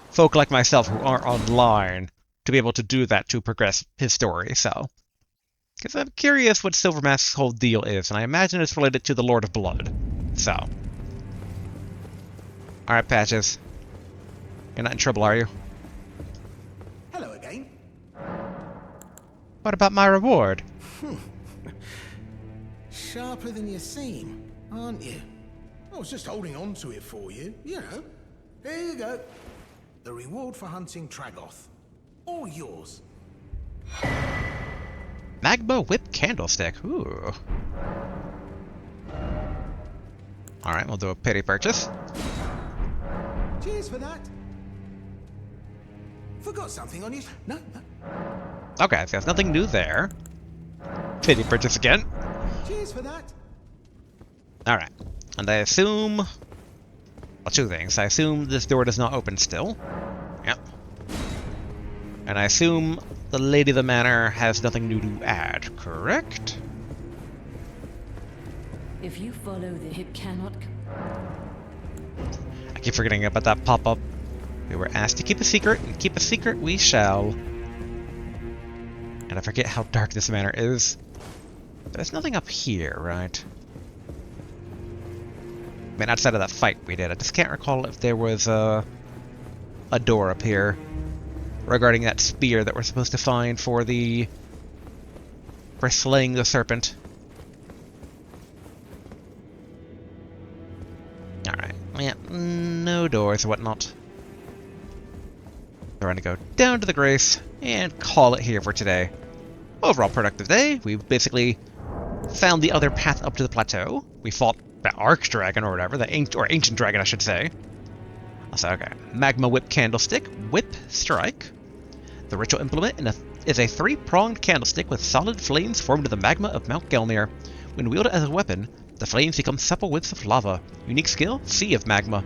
folk like myself who aren't online to be able to do that to progress his story, so. Because I'm curious what Silvermask's whole deal is, and I imagine it's related to the Lord of Blood, so. Alright, Patches. You're not in trouble, are you? Hello again. What about my reward? Sharper than you seem, aren't you? I was just holding on to it for you, you know. Here you go. The reward for hunting Tragoth. All yours. Magma Whip Candlestick. Ooh. Alright, we'll do a pity purchase. Cheers for that. Forgot something on you. No. Okay, so there's nothing new there. Pity purchase again. Cheers for that. Alright. And I assume... well, 2 things. I assume this door does not open still. Yep. And I assume the Lady of the Manor has nothing new to add, correct? If you follow the it cannot... I keep forgetting about that pop-up. We were asked to keep a secret, and keep a secret we shall. And I forget how dark this manor is. But there's nothing up here, right? I mean, outside of that fight we did, I just can't recall if there was a door up here regarding that spear that we're supposed to find for slaying the serpent. no doors or whatnot. We're going to go down to the Grace and call it here for today. Overall productive day. We basically found the other path up to the plateau. We fought the Archdragon or whatever, the ancient dragon, I should say. So, okay. Magma Whip Candlestick, Whip Strike. The ritual implement is a 3-pronged candlestick with solid flames formed of the magma of Mount Gelmir. When wielded as a weapon, the flames become supple whips of lava. Unique skill, Sea of Magma.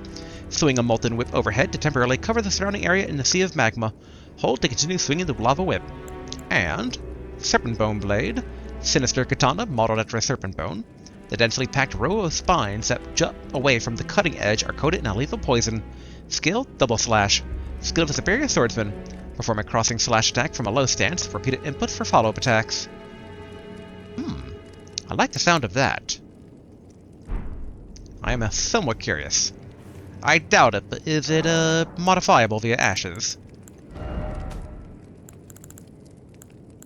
Swing a molten whip overhead to temporarily cover the surrounding area in the sea of magma. Hold to continue swinging the lava whip. And Serpent Bone Blade, sinister katana modeled after a serpent bone. The densely packed row of spines that jut away from the cutting edge are coated in a lethal poison. Skill, Double Slash. Skill of a superior swordsman. Perform a crossing slash attack from a low stance. Repeated input for follow-up attacks. I like the sound of that. I am somewhat curious. I doubt it, but is it modifiable via ashes?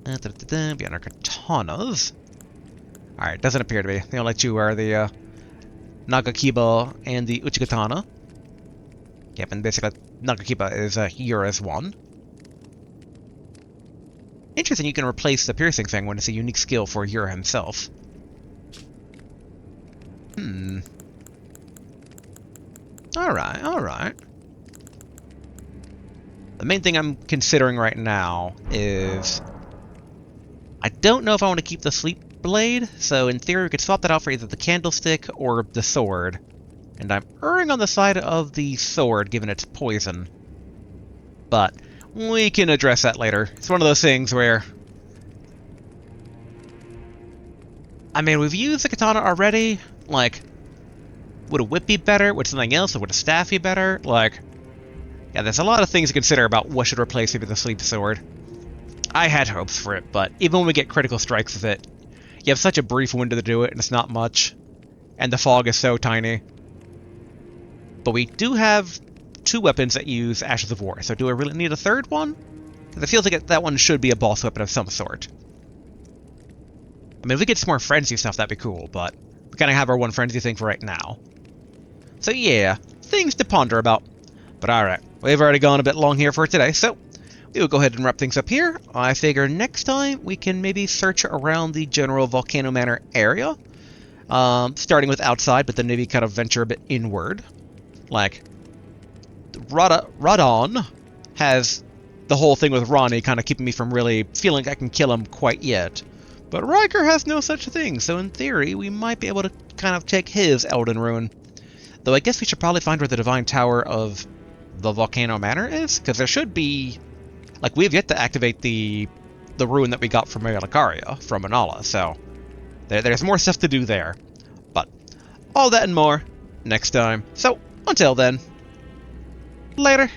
Beyond our katanas. Alright, doesn't appear to be. They only let you wear the Nagakiba and the Uchikatana. Yep, and basically Nagakiba is Yura's one. Interesting, you can replace the piercing thing when it's a unique skill for Yura himself. Alright, alright. The main thing I'm considering right now is I don't know if I want to keep the Sleep Blade, so in theory we could swap that out for either the Candlestick or the Sword. And I'm erring on the side of the Sword, given its poison. But we can address that later. It's one of those things where... I mean, we've used the Katana already. Like, would a whip be better? Would something else? Or would a staff be better? Like, yeah, there's a lot of things to consider about what should replace maybe the Sleep Sword. I had hopes for it, but even when we get critical strikes with it, you have such a brief window to do it, and it's not much. And the fog is so tiny. But we do have 2 weapons that use Ashes of War, so do I really need a third one? Because it feels like that one should be a boss weapon of some sort. I mean, if we get some more frenzy stuff, that'd be cool, but we kind of have our one frenzy thing for right now. So yeah, things to ponder about. But alright, we've already gone a bit long here for today, so we will go ahead and wrap things up here. I figure next time we can maybe search around the general Volcano Manor area. Starting with outside, but then maybe kind of venture a bit inward. Like, Radon has the whole thing with Ronnie kind of keeping me from really feeling I can kill him quite yet. But Riker has no such thing, so in theory, we might be able to kind of take his Elden Rune. Though I guess we should probably find where the Divine Tower of the Volcano Manor is, because there should be... Like, we have yet to activate the rune that we got from Malakaria, from Manala, so... There's more stuff to do there. But, all that and more, next time. So, until then, later.